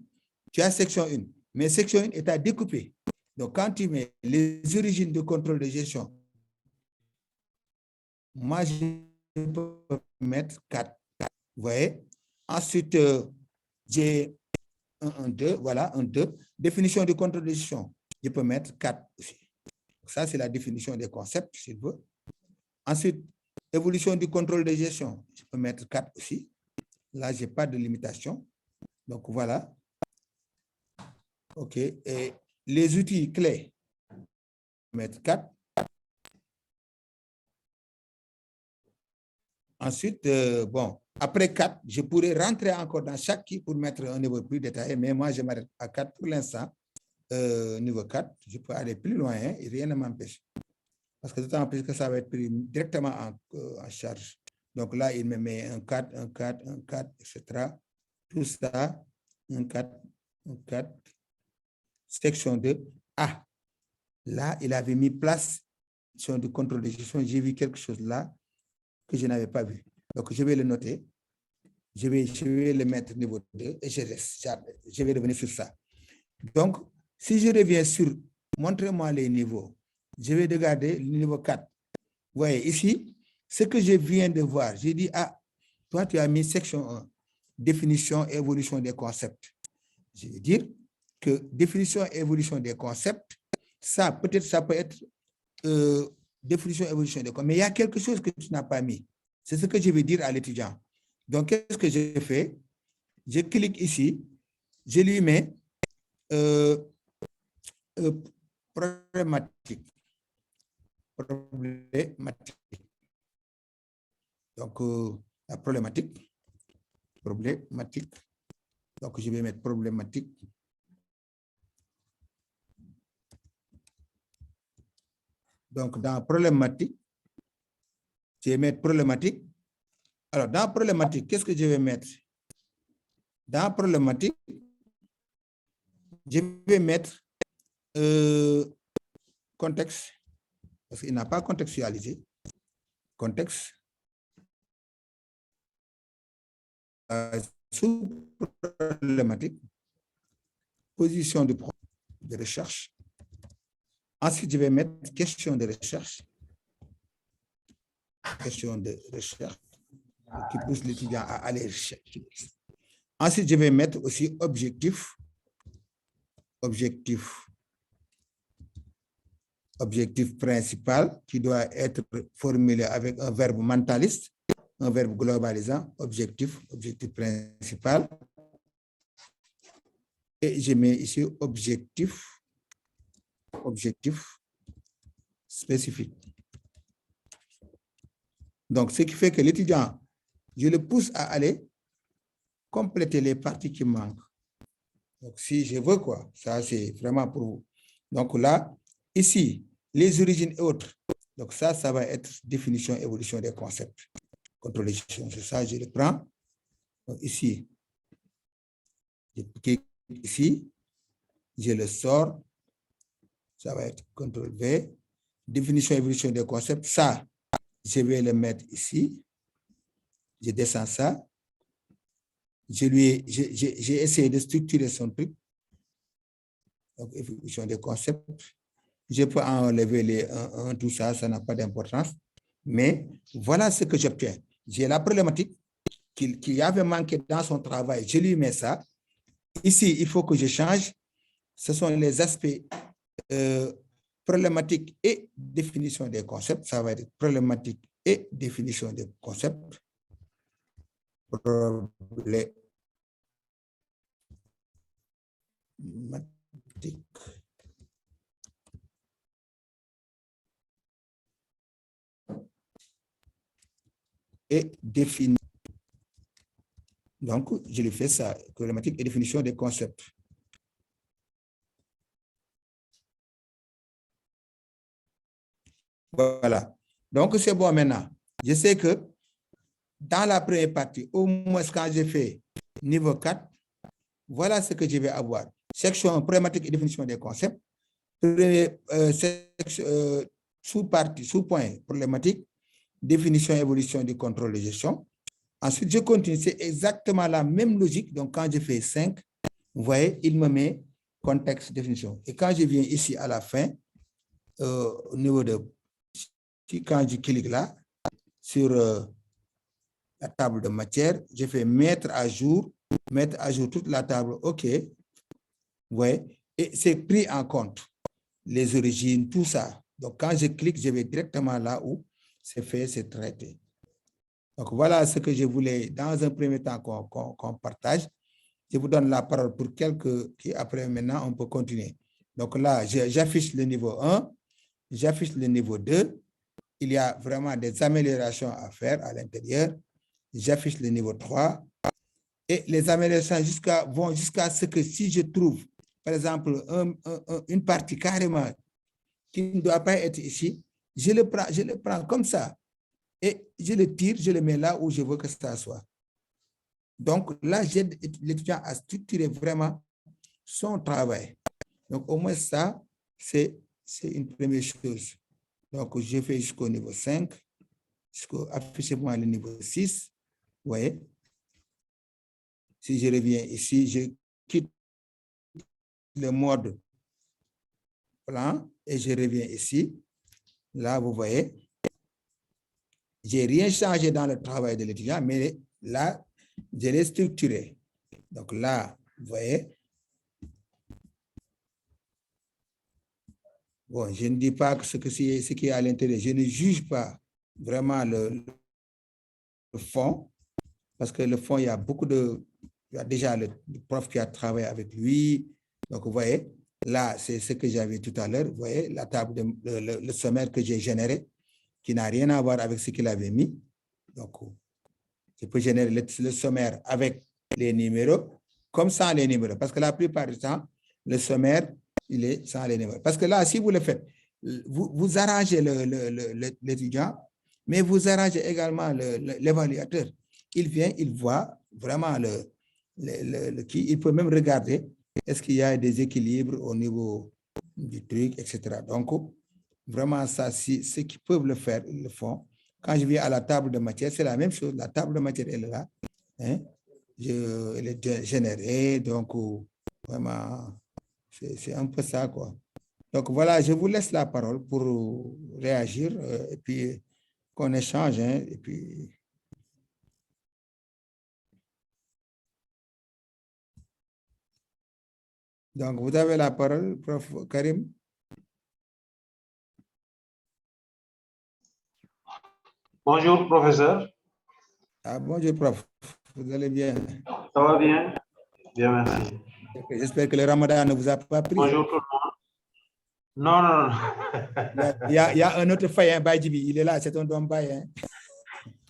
tu as section 1, mais section 1 est à découper. Donc, quand tu mets les origines de contrôle de gestion, moi, je peux mettre 4. Vous voyez? Ensuite, j'ai un 2, voilà, un 2. Définition du contrôle de gestion, je peux mettre 4 aussi. Ça, c'est la définition des concepts, s'il veut. Ensuite, évolution du contrôle de gestion, je peux mettre 4 aussi. Là, je n'ai pas de limitation. Donc, voilà. OK. Et les outils clés, je peux mettre 4. Ensuite, bon, après 4, je pourrais rentrer encore dans chaque key pour mettre un niveau plus détaillé, mais moi, je m'arrête à 4 pour l'instant. Niveau 4, je peux aller plus loin, hein, et rien ne m'empêche. Parce que d'autant plus que ça va être pris directement en charge. Donc là, il me met un 4, un 4, un 4, etc. Tout ça, un 4, un 4. Section 2. Ah, là, il avait mis place sur du contrôle de gestion. J'ai vu quelque chose là que je n'avais pas vu. Donc, je vais le noter. Je vais le mettre niveau 2 et je vais revenir sur ça. Donc, si je reviens sur, montrez-moi les niveaux. Je vais regarder le niveau 4. Vous voyez ici, ce que je viens de voir, j'ai dit, ah, toi, tu as mis section 1, définition et évolution des concepts. Je veux dire que définition et évolution des concepts, ça, peut-être, ça peut être définition et évolution des concepts, mais il y a quelque chose que tu n'as pas mis. C'est ce que je vais dire à l'étudiant. Donc, qu'est-ce que je fais? Je clique ici, je lui mets problématique. Donc, la problématique. Donc, je vais mettre problématique. Donc, dans problématique, je vais mettre problématique. Alors, dans problématique, qu'est-ce que je vais mettre? Dans problématique, je vais mettre contexte, parce qu'il n'a pas contextualisé. Contexte. Sous problématique, position de recherche. Ensuite, je vais mettre question de recherche. Question de recherche qui pousse l'étudiant à aller chercher. Ensuite, je vais mettre aussi objectif. Objectif principal qui doit être formulé avec un verbe mentaliste, un verbe globalisant, objectif principal. Et je mets ici objectif spécifique. Donc, ce qui fait que l'étudiant, je le pousse à aller compléter les parties qui manquent. Donc, si je veux quoi, ça c'est vraiment pour vous. Donc là, ici, les origines et autres. Donc ça va être définition, évolution des concepts. Contrôle de gestion, c'est ça, je le prends. Donc ici, je clique ici, je le sors. Ça va être CTRL V. Définition, évolution des concepts. Ça, je vais le mettre ici. Je descends ça. J'ai essayé de structurer son truc. Donc, évolution des concepts. Je peux enlever les 1, tout ça, ça n'a pas d'importance. Mais voilà ce que j'obtiens. J'ai la problématique qu'il avait manqué dans son travail. Je lui mets ça. Ici, il faut que je change. Ce sont les aspects problématiques et définition des concepts. Ça va être problématique et définition des concepts. Problématique et définition. Donc, je lui fais ça, problématique et définition des concepts. Voilà. Donc, c'est bon maintenant. Je sais que dans la première partie, au moins quand j'ai fait niveau 4, voilà ce que je vais avoir. Section problématique et définition des concepts. Sous-partie, sous-point problématique, définition et évolution du contrôle de gestion. Ensuite, je continue. C'est exactement la même logique. Donc, quand je fais 5, vous voyez, il me met contexte, définition. Et quand je viens ici à la fin, au niveau de... Quand je clique là, sur la table de matière, je fais mettre à jour toute la table, OK. Ouais, et c'est pris en compte, les origines, tout ça. Donc, quand je clique, je vais directement là où c'est fait, c'est traité. Donc, voilà ce que je voulais, dans un premier temps, qu'on partage. Je vous donne la parole pour quelques qui, après, maintenant, on peut continuer. Donc là, j'affiche le niveau 1, j'affiche le niveau 2. Il y a vraiment des améliorations à faire à l'intérieur. J'affiche le niveau 3. Et les améliorations vont jusqu'à ce que si je trouve, par exemple, une partie carrément qui ne doit pas être ici, je le prends comme ça. Et je le tire, je le mets là où je veux que ça soit. Donc là, j'aide l'étudiant à structurer vraiment son travail. Donc au moins ça, c'est une première chose. Donc je fais jusqu'au niveau 5, affichez-moi le niveau 6. Vous voyez? Si je reviens ici, je quitte le mode plan et je reviens ici. Là, vous voyez, je n'ai rien changé dans le travail de l'étudiant, mais là, je l'ai structuré. Donc là, vous voyez, bon, je ne dis pas que ce qui est à l'intérieur, je ne juge pas vraiment le fond, parce que le fond, il y a beaucoup de... Il y a déjà le prof qui a travaillé avec lui. Donc, vous voyez, là, c'est ce que j'avais tout à l'heure. Vous voyez, la table, le sommaire que j'ai généré, qui n'a rien à voir avec ce qu'il avait mis. Donc, je peux générer le sommaire avec les numéros, comme sans les numéros. Parce que la plupart du temps, le sommaire, il est sans les numéros. Parce que là, si vous le faites, vous arrangez l'étudiant, mais vous arrangez également l'évaluateur. Il vient, il voit vraiment il peut même regarder est-ce qu'il y a des équilibres au niveau du truc, etc. Donc, vraiment, ça, si ceux qui peuvent le faire, ils le font. Quand je viens à la table de matière, c'est la même chose. La table de matière, elle est là. Hein? Elle est générée. Donc, vraiment, c'est un peu ça, quoi. Donc, voilà, je vous laisse la parole pour réagir et puis qu'on échange. Hein, et puis... Donc, vous avez la parole, prof. Karim. Bonjour, professeur. Ah, bonjour, prof. Vous allez bien? Ça va bien? Bien, merci. J'espère que le ramadan ne vous a pas pris. Bonjour tout le monde. Non, non, non. Il y a un autre faillant, Bajibi. Il est là, c'est un don Baye.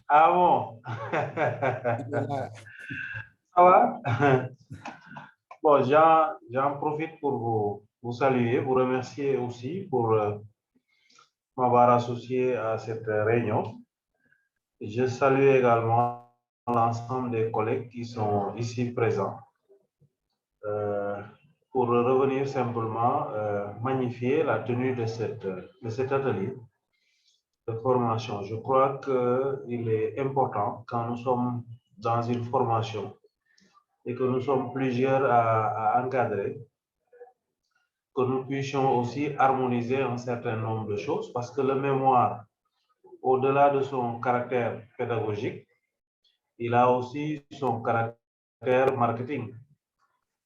Ah bon? Il est là. Ça va? Bon, j'en profite pour vous saluer, vous remercier aussi pour m'avoir associé à cette réunion. Je salue également l'ensemble des collègues qui sont ici présents. Pour revenir simplement, magnifier la tenue de cet atelier de formation. Je crois qu'il est important quand nous sommes dans une formation et que nous sommes plusieurs à encadrer, que nous puissions aussi harmoniser un certain nombre de choses parce que le mémoire, au-delà de son caractère pédagogique, il a aussi son caractère marketing.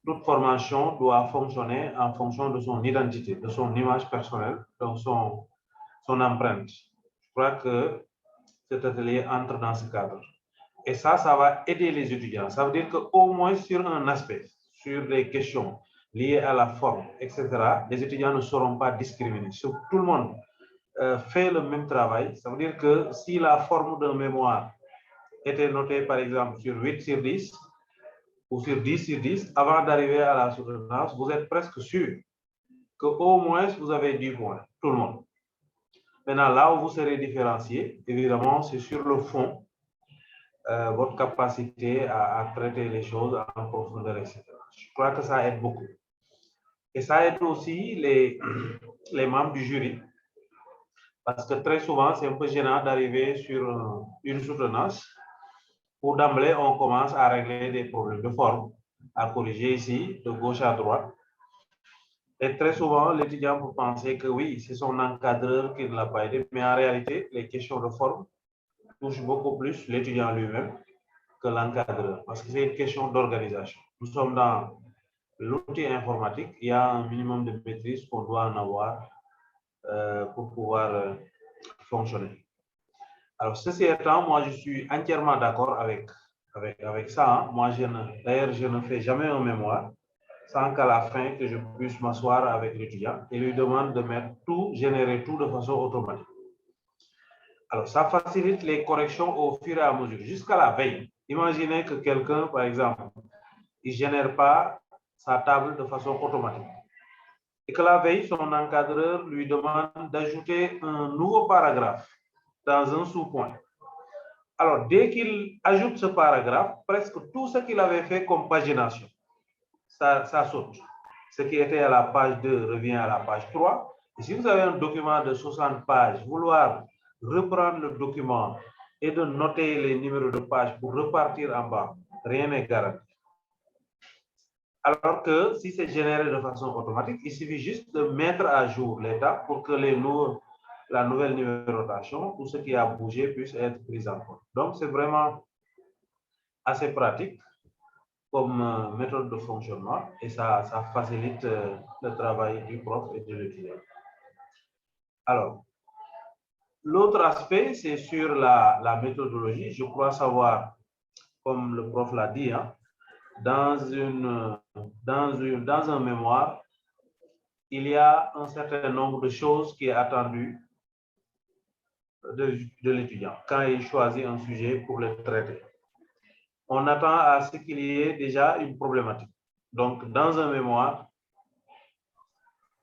Toute formation doit fonctionner en fonction de son identité, de son image personnelle, de son empreinte. Je crois que cet atelier entre dans ce cadre. Et ça va aider les étudiants. Ça veut dire qu'au moins sur un aspect, sur les questions liées à la forme, etc., les étudiants ne seront pas discriminés. Tout le monde fait le même travail. Ça veut dire que si la forme d'un mémoire était notée, par exemple, sur 8 sur 10 ou sur 10 sur 10, avant d'arriver à la soutenance, vous êtes presque sûr qu'au moins vous avez 10 points, tout le monde. Maintenant, là où vous serez différencié, évidemment, c'est sur le fond, votre capacité à traiter les choses en profondeur, etc. Je crois que ça aide beaucoup. Et ça aide aussi les membres du jury. Parce que très souvent, c'est un peu gênant d'arriver sur une soutenance où d'emblée, on commence à régler des problèmes de forme, à corriger ici, de gauche à droite. Et très souvent, l'étudiant peut penser que oui, c'est son encadreur qui ne l'a pas aidé, mais en réalité, les questions de forme touche beaucoup plus l'étudiant lui-même que l'encadreur, parce que c'est une question d'organisation. Nous sommes dans l'outil informatique, il y a un minimum de maîtrise qu'on doit en avoir pour pouvoir fonctionner. Alors, ceci étant, moi, je suis entièrement d'accord avec ça. Hein. Moi, d'ailleurs, je ne fais jamais un mémoire sans qu'à la fin, que je puisse m'asseoir avec l'étudiant et lui demande de mettre tout, générer tout de façon automatique. Alors, ça facilite les corrections au fur et à mesure, jusqu'à la veille. Imaginez que quelqu'un, par exemple, il ne génère pas sa table de façon automatique. Et que la veille, son encadreur lui demande d'ajouter un nouveau paragraphe dans un sous-point. Alors, dès qu'il ajoute ce paragraphe, presque tout ce qu'il avait fait comme pagination, ça saute. Ce qui était à la page 2 revient à la page 3. Et si vous avez un document de 60 pages, vouloir reprendre le document et de noter les numéros de page pour repartir en bas, rien n'est garanti. Alors que si c'est généré de façon automatique, il suffit juste de mettre à jour l'état pour que la nouvelle numérotation, tout ce qui a bougé puisse être pris en compte. Donc, c'est vraiment assez pratique comme méthode de fonctionnement et ça facilite le travail du prof et de l'étudiant. Alors, l'autre aspect, c'est sur la méthodologie. Je crois savoir, comme le prof l'a dit, hein, dans un mémoire, il y a un certain nombre de choses qui est attendu de l'étudiant quand il choisit un sujet pour le traiter. On attend à ce qu'il y ait déjà une problématique. Donc, dans un mémoire,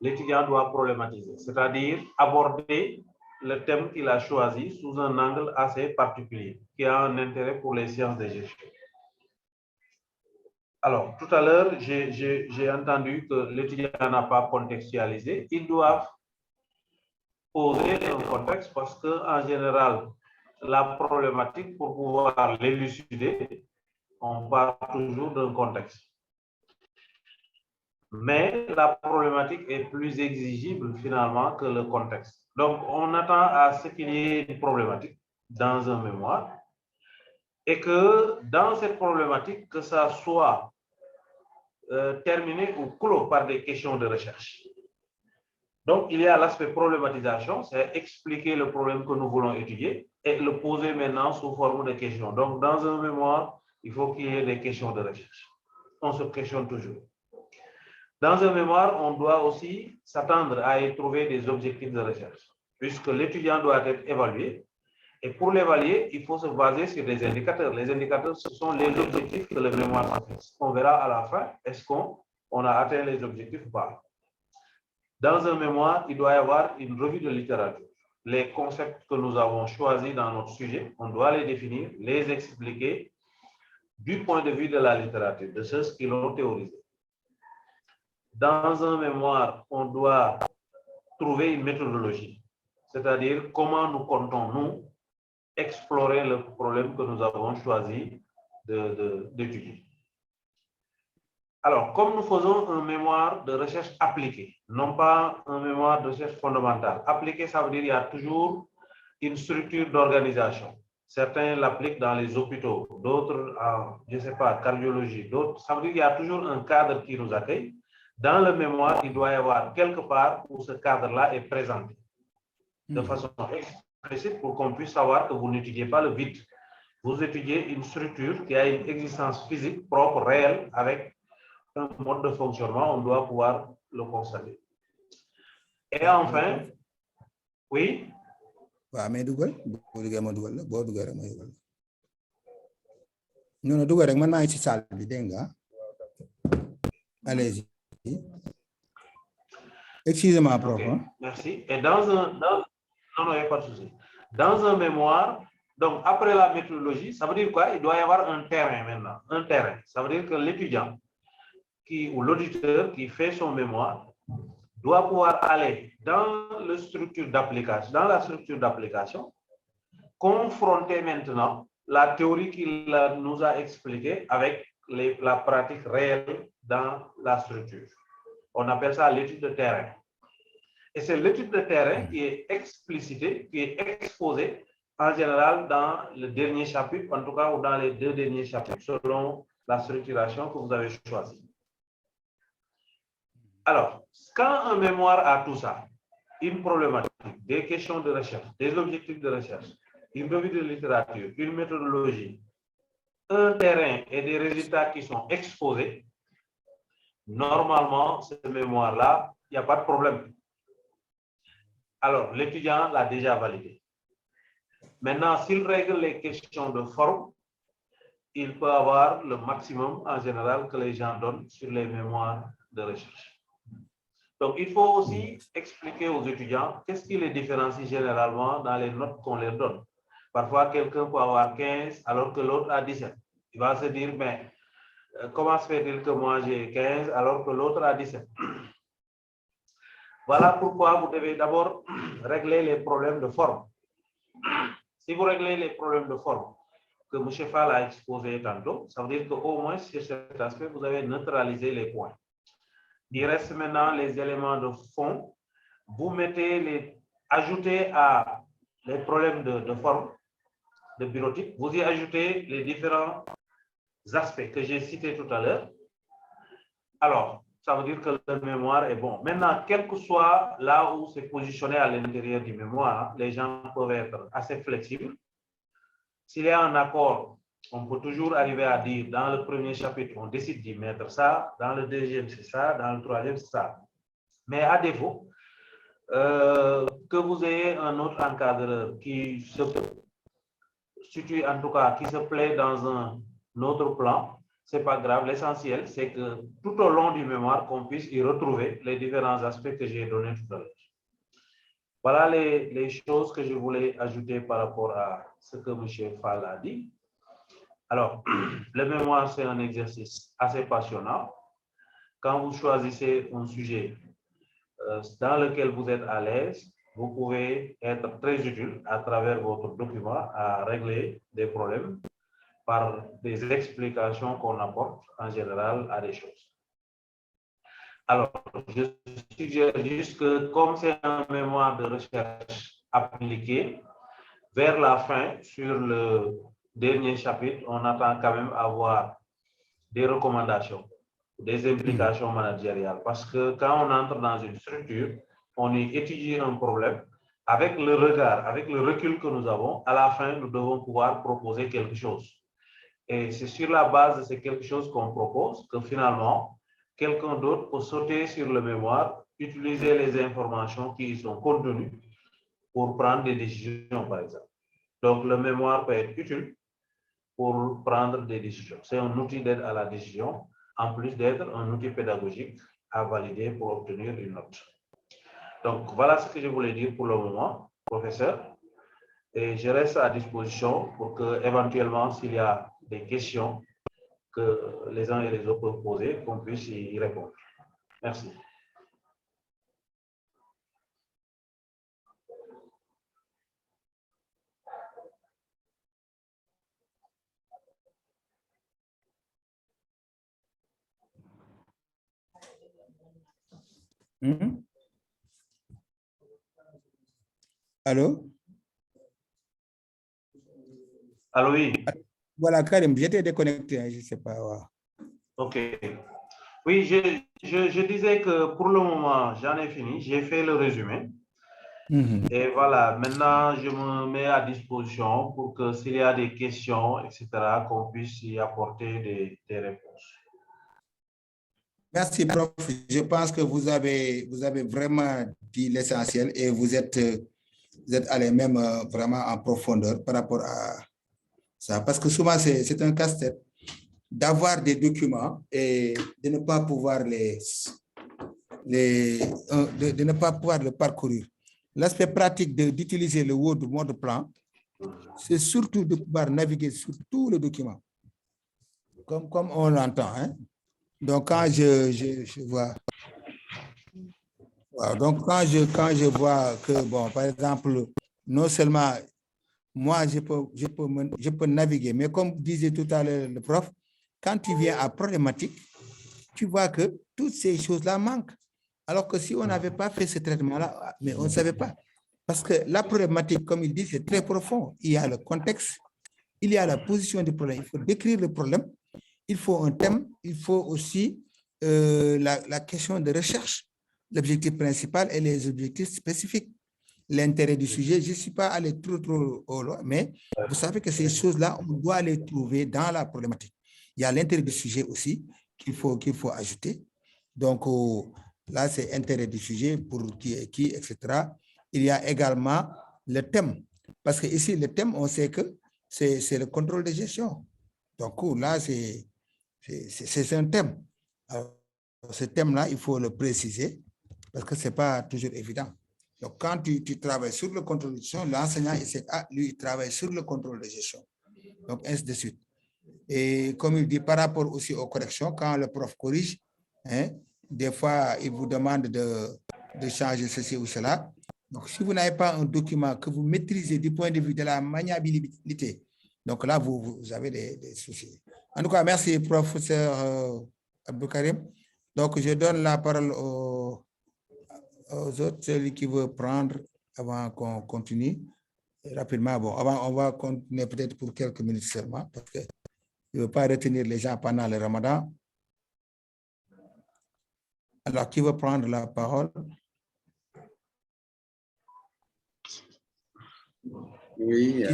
l'étudiant doit problématiser, c'est-à-dire aborder le thème qu'il a choisi sous un angle assez particulier, qui a un intérêt pour les sciences de gestion. Alors, tout à l'heure, j'ai entendu que l'étudiant n'a pas contextualisé. Ils doivent poser un contexte parce qu'en général, la problématique, pour pouvoir l'élucider, on part toujours d'un contexte. Mais la problématique est plus exigible finalement que le contexte. Donc, on attend à ce qu'il y ait une problématique dans un mémoire et que dans cette problématique, que ça soit terminé ou clos par des questions de recherche. Donc, il y a l'aspect problématisation, c'est expliquer le problème que nous voulons étudier et le poser maintenant sous forme de questions. Donc, dans un mémoire, il faut qu'il y ait des questions de recherche. On se questionne toujours. Dans un mémoire, on doit aussi s'attendre à y trouver des objectifs de recherche, puisque l'étudiant doit être évalué. Et pour l'évaluer, il faut se baser sur des indicateurs. Les indicateurs, ce sont les objectifs que le mémoire fixe. On verra à la fin, est-ce qu'on a atteint les objectifs ou pas. Dans un mémoire, il doit y avoir une revue de littérature. Les concepts que nous avons choisis dans notre sujet, on doit les définir, les expliquer du point de vue de la littérature, de ceux qui l'ont théorisé. Dans un mémoire, on doit trouver une méthodologie, c'est-à-dire comment nous comptons, nous, explorer le problème que nous avons choisi d'étudier. Alors, comme nous faisons un mémoire de recherche appliquée, non pas un mémoire de recherche fondamentale. Appliqué, ça veut dire qu'il y a toujours une structure d'organisation. Certains l'appliquent dans les hôpitaux, d'autres en, je ne sais pas, cardiologie, d'autres. Ça veut dire qu'il y a toujours un cadre qui nous accueille. Dans le mémoire, il doit y avoir quelque part où ce cadre-là est présenté de façon explicite pour qu'on puisse savoir que vous n'étudiez pas le vide. Vous étudiez une structure qui a une existence physique propre, réelle, avec un mode de fonctionnement, on doit pouvoir le constater. Et enfin, oui. Allez-y. Excusez-moi, prof. Okay, merci. Et non, il n'y a pas de souci. Dans un mémoire, donc après la méthodologie, ça veut dire quoi? Il doit y avoir un terrain maintenant. Un terrain. Ça veut dire que l'étudiant ou l'auditeur qui fait son mémoire doit pouvoir aller dans la structure d'application, confronter maintenant la théorie qu'il nous a expliquée avec la pratique réelle dans la structure. On appelle ça l'étude de terrain. Et c'est l'étude de terrain qui est explicitée, qui est exposée en général dans le dernier chapitre, en tout cas, ou dans les 2 derniers chapitres, selon la structuration que vous avez choisie. Alors, quand un mémoire a tout ça, une problématique, des questions de recherche, des objectifs de recherche, une revue de littérature, une méthodologie, un terrain et des résultats qui sont exposés, normalement, ce mémoire-là, il n'y a pas de problème. Alors, l'étudiant l'a déjà validé. Maintenant, s'il règle les questions de forme, il peut avoir le maximum en général que les gens donnent sur les mémoires de recherche. Donc, il faut aussi expliquer aux étudiants qu'est-ce qui les différencie généralement dans les notes qu'on leur donne. Parfois, quelqu'un peut avoir 15 alors que l'autre a 17. Il va se dire, mais comment se fait-il que moi j'ai 15 alors que l'autre a 17? Voilà pourquoi vous devez d'abord régler les problèmes de forme. Si vous réglez les problèmes de forme que M. Fall a exposé tantôt, ça veut dire qu'au moins sur cet aspect, vous avez neutralisé les points. Il reste maintenant les éléments de fond. Vous mettez ajoutez à les problèmes de forme, de bureautique, vous y ajoutez les différents aspects que j'ai cités tout à l'heure. Alors, ça veut dire que le mémoire est bon. Maintenant, quel que soit là où c'est positionné à l'intérieur du mémoire, les gens peuvent être assez flexibles. S'il y a un accord, on peut toujours arriver à dire dans le premier chapitre, on décide d'y mettre ça, dans le deuxième, c'est ça, dans le troisième, c'est ça. Mais à défaut, que vous ayez un autre encadreur qui se situe, en tout cas, qui se plaît dans un autre plan, c'est pas grave. L'essentiel, c'est que tout au long du mémoire, qu'on puisse y retrouver les différents aspects que j'ai donnés tout à l'heure. Voilà les choses que je voulais ajouter par rapport à ce que M. Fall a dit. Alors, le mémoire, c'est un exercice assez passionnant. Quand vous choisissez un sujet dans lequel vous êtes à l'aise, vous pouvez être très utile à travers votre document à régler des problèmes par des explications qu'on apporte en général à des choses. Alors, je suggère juste que comme c'est un mémoire de recherche appliqué, vers la fin, sur le dernier chapitre, on attend quand même avoir des recommandations, des implications managériales. Parce que quand on entre dans une structure, on y étudie un problème, avec le regard, avec le recul que nous avons, à la fin, nous devons pouvoir proposer quelque chose. Et c'est sur la base de ces quelque chose qu'on propose que finalement, quelqu'un d'autre peut sauter sur le mémoire, utiliser les informations qui y sont contenues pour prendre des décisions, par exemple. Donc, le mémoire peut être utile pour prendre des décisions. C'est un outil d'aide à la décision, en plus d'être un outil pédagogique à valider pour obtenir une note. Donc, voilà ce que je voulais dire pour le moment, professeur. Et je reste à disposition pour que, éventuellement, s'il y a des questions que les uns et les autres peuvent poser, qu'on puisse y répondre. Merci. Allô? Allô, oui. Voilà, Karim, j'étais déconnecté, hein, je ne sais pas. Ouais. OK. Oui, je disais que pour le moment, j'en ai fini. J'ai fait le résumé. Et voilà, maintenant, je me mets à disposition pour que s'il y a des questions, etc., qu'on puisse y apporter des réponses. Merci, prof. Je pense que vous avez vraiment dit l'essentiel et vous êtes allé même vraiment en profondeur par rapport à ça. Parce que souvent, c'est un casse-tête d'avoir des documents et de ne pas pouvoir de ne pas pouvoir le parcourir. L'aspect pratique d'utiliser le Word mode plan, c'est surtout de pouvoir naviguer sur tout le document, comme on l'entend. Hein? Donc, quand je vois... Donc, quand je vois que, bon, par exemple, non seulement moi, je peux naviguer, mais comme disait tout à l'heure le prof, quand tu viens à problématique, tu vois que toutes ces choses-là manquent. Alors que si on n'avait pas fait ce traitement-là, mais on ne savait pas. Parce que la problématique, comme il dit, c'est très profond. Il y a le contexte, il y a la position du problème. Il faut décrire le problème, il faut un thème, il faut aussi la question de recherche, l'objectif principal et les objectifs spécifiques. L'intérêt du sujet, je ne suis pas allé trop au loin, mais vous savez que ces choses-là, on doit les trouver dans la problématique. Il y a l'intérêt du sujet aussi qu'il faut ajouter. Donc, là, c'est intérêt du sujet pour qui est qui, etc. Il y a également le thème. Parce que ici, le thème, on sait que c'est le contrôle de gestion. Donc, là, c'est un thème. Alors, ce thème-là, il faut le préciser parce que ce n'est pas toujours évident. Donc, quand tu travailles sur le contrôle de gestion, l'enseignant, lui, il travaille sur le contrôle de gestion. Donc, ainsi de suite. Et comme il dit, par rapport aussi aux corrections, quand le prof corrige, hein, des fois, il vous demande de changer ceci ou cela. Donc, si vous n'avez pas un document que vous maîtrisez du point de vue de la maniabilité, donc là, vous avez des soucis. En tout cas, merci, professeur Abdou Karim. Donc, je donne la parole aux autres, celui qui veut prendre avant qu'on continue. Rapidement, bon, on va continuer peut-être pour quelques minutes seulement, parce que je ne veux pas retenir les gens pendant le Ramadan. Alors, qui veut prendre la parole? Oui.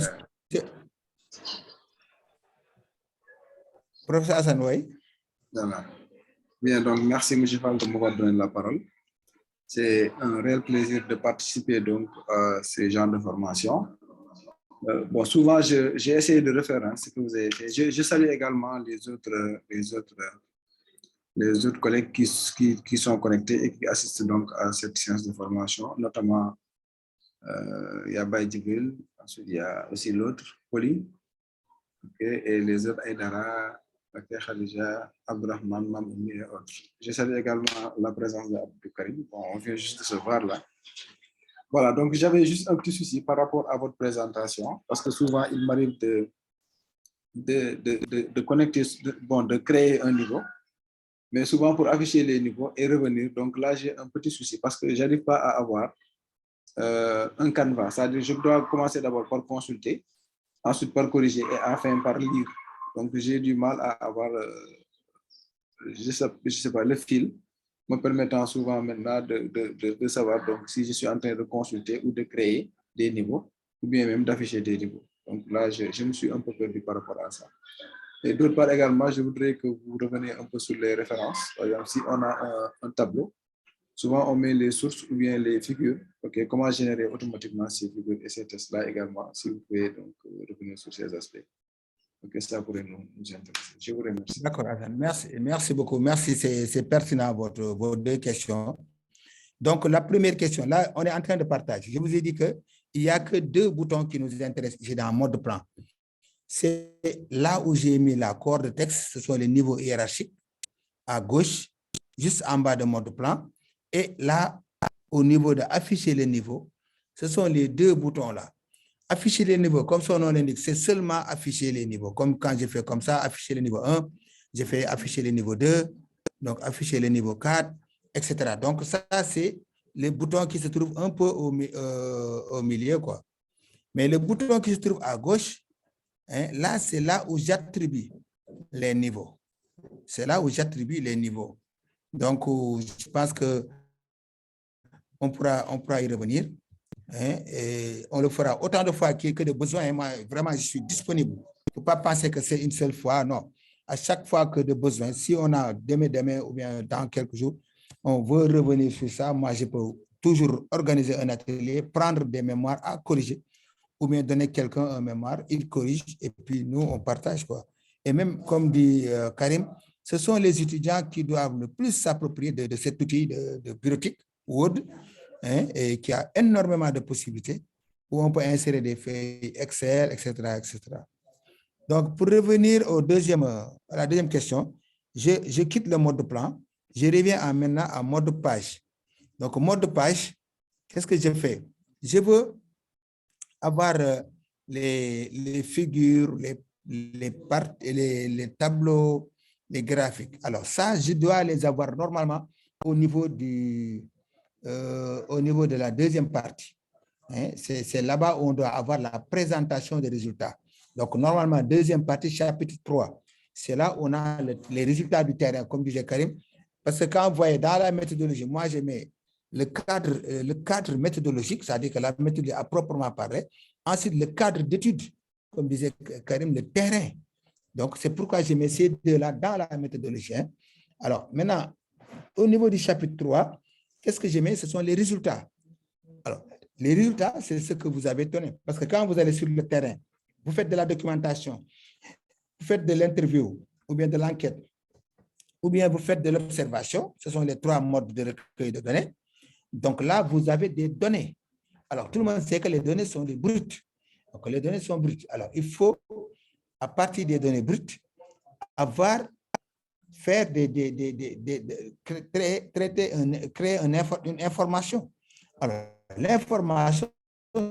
Professeur Hassan, oui. Bien, donc merci M. Fall de m'avoir donné la parole. C'est un réel plaisir de participer donc à ce genre de formation. Bon, souvent, j'ai essayé de refaire ce que vous avez fait. Je salue également les autres collègues qui sont connectés et qui assistent donc à cette séance de formation, notamment il y a Baye Djibril, ensuite il y a aussi l'autre, Poli, et les autres, Aïdara, Khadija, Abdurrahman, Mamouni et autres. Je salue également la présence d'Abdou Karim. Bon, on vient juste de se voir là. Voilà, donc j'avais juste un petit souci par rapport à votre présentation, parce que souvent il m'arrive de connecter, de créer un niveau, mais souvent pour afficher les niveaux et revenir, donc là j'ai un petit souci parce que je n'arrive pas à avoir un canevas, c'est-à-dire je dois commencer d'abord par consulter, ensuite par corriger et enfin par lire. Donc j'ai du mal à avoir, je sais pas, le fil me permettant souvent maintenant de savoir donc, si je suis en train de consulter ou de créer des niveaux, ou bien même d'afficher des niveaux. Donc là, je me suis un peu perdu par rapport à ça. Et d'autre part également, je voudrais que vous reveniez un peu sur les références. Par exemple, si on a un tableau, souvent on met les sources ou bien les figures. Okay, comment générer automatiquement ces figures et ces tests-là également, si vous pouvez donc revenir sur ces aspects. Ok, ça pourrait nous intéresser. Je vous remercie. D'accord, merci beaucoup. Merci, c'est pertinent vos deux questions. Donc, la première question, là, on est en train de partager. Je vous ai dit qu'il n'y a que deux boutons qui nous intéressent ici dans le mode plan. C'est là où j'ai mis la corde de texte, ce sont les niveaux hiérarchiques à gauche, juste en bas de mode plan. Et là, au niveau de afficher les niveaux, ce sont les deux boutons-là. Afficher les niveaux, comme son nom l'indique, c'est seulement afficher les niveaux. Comme quand je fais comme ça, afficher le niveau 1, je fais afficher le niveau 2, donc afficher le niveau 4, etc. Donc ça, c'est les boutons qui se trouvent un peu au milieu, quoi. Mais le bouton qui se trouve à gauche, hein, là, c'est là où j'attribue les niveaux. C'est là où j'attribue les niveaux. Donc, je pense que on pourra y revenir. Hein, et on le fera autant de fois que de besoin. Et moi, vraiment, je suis disponible. Il ne faut pas penser que c'est une seule fois. Non. À chaque fois que de besoin, si on a demain ou bien dans quelques jours, on veut revenir sur ça. Moi, je peux toujours organiser un atelier, prendre des mémoires à corriger ou bien donner quelqu'un un mémoire, il corrige et puis nous, on partage, quoi. Et même, comme dit Karim, ce sont les étudiants qui doivent le plus s'approprier de cet outil de bureautique, Word, hein, et qui a énormément de possibilités, où on peut insérer des feuilles Excel, etc., etc. Donc, pour revenir à la deuxième question, je quitte le mode plan, je reviens maintenant à mode page. Donc, mode page, qu'est-ce que je fais? Je veux avoir les figures, les tableaux, les graphiques. Alors, ça, je dois les avoir normalement au niveau de la deuxième partie. Hein, c'est là-bas où on doit avoir la présentation des résultats. Donc, normalement, deuxième partie, chapitre 3, c'est là où on a les résultats du terrain, comme disait Karim. Parce que quand vous voyez dans la méthodologie, moi, je mets le cadre méthodologique, c'est-à-dire que la méthodologie à proprement parler. Ensuite, le cadre d'étude, comme disait Karim, le terrain. Donc, c'est pourquoi je mets ces deux-là dans la méthodologie. Hein. Alors, maintenant, au niveau du chapitre 3, qu'est-ce que je mets? Ce sont les résultats. Alors, les résultats, c'est ce que vous avez donné. Parce que quand vous allez sur le terrain, vous faites de la documentation, vous faites de l'interview, ou bien de l'enquête, ou bien vous faites de l'observation. Ce sont les trois modes de recueil de données. Donc là, vous avez des données. Alors, tout le monde sait que les données sont des brutes. Donc, les données sont brutes. Alors, il faut, à partir des données brutes, créer une information. Alors, l'information,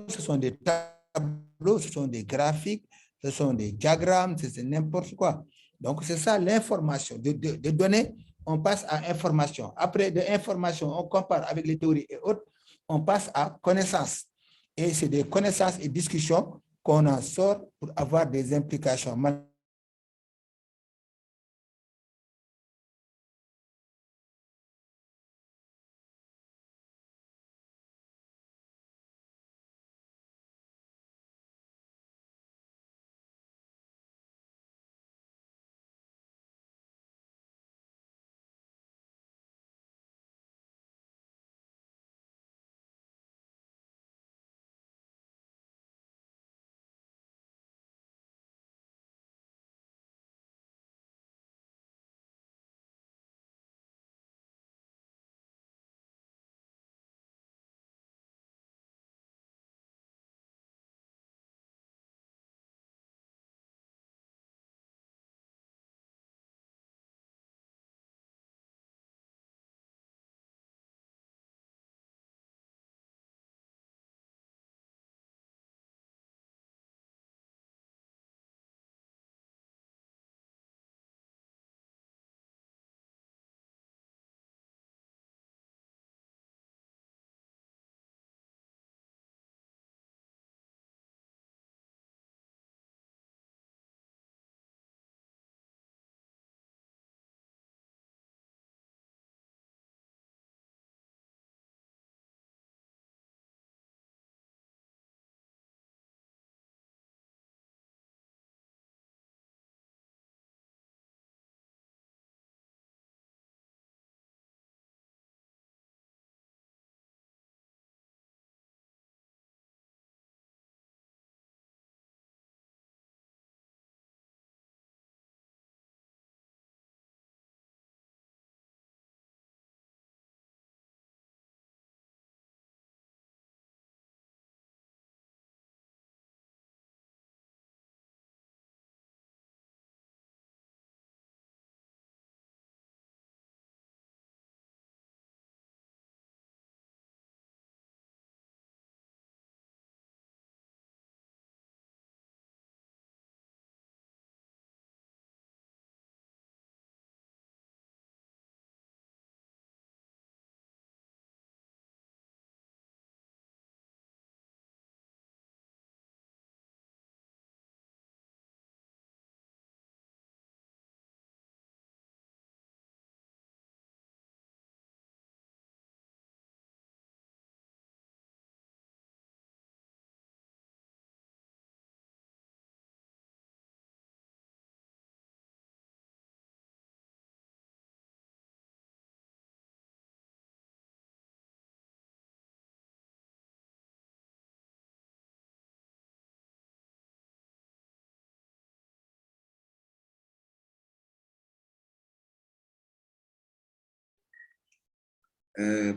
ce sont des tableaux, ce sont des graphiques, ce sont des diagrammes, c'est n'importe quoi. Donc, c'est ça l'information. De données, on passe à information. Après, de information, on compare avec les théories et autres, on passe à connaissances. Et c'est des connaissances et discussions qu'on en sort pour avoir des implications.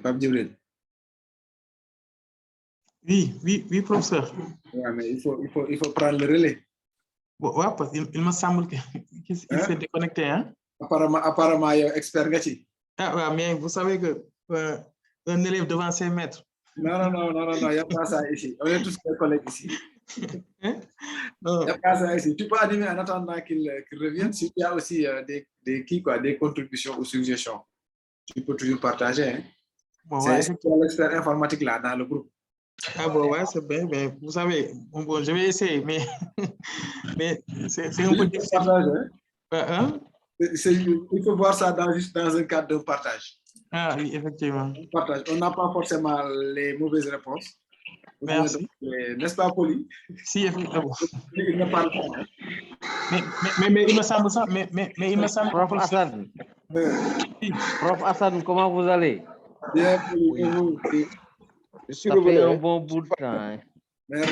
Pape Djibril. Oui, professeur. Ouais, mais il faut prendre le relais. Ouais, parce qu'il me semble qu'il s'est déconnecté. Hein? Apparemment, il y a expert gâchis. Ah, ouais, mais vous savez que un élève devant ses maîtres. Non, il n'y a pas ça ici. On est tous des collègues ici. Hein? Il n'y a pas ça ici. Tu peux animer en attendant qu'il revienne. S'il y a aussi des contributions ou suggestions, tu peux toujours partager. Hein? Bon, c'est l'expert informatique là dans le groupe. Ah bon, ouais, c'est bien, mais vous savez, bon, je vais essayer, mais, mais c'est un peu difficile. Hein? Il faut voir ça juste dans un cadre de partage. Ah oui, effectivement. Partage. On n'a pas forcément les mauvaises réponses. Merci. N'est-ce pas, Poli? Si, effectivement. Il ne parle pas. Mais il me semble ça, mais il me semble. Prof Hassan. Prof Hassan, comment vous allez? Bien, Poli. Et vous? Je suis Ça fait revenu. un bon bout de temps. Hein? Mais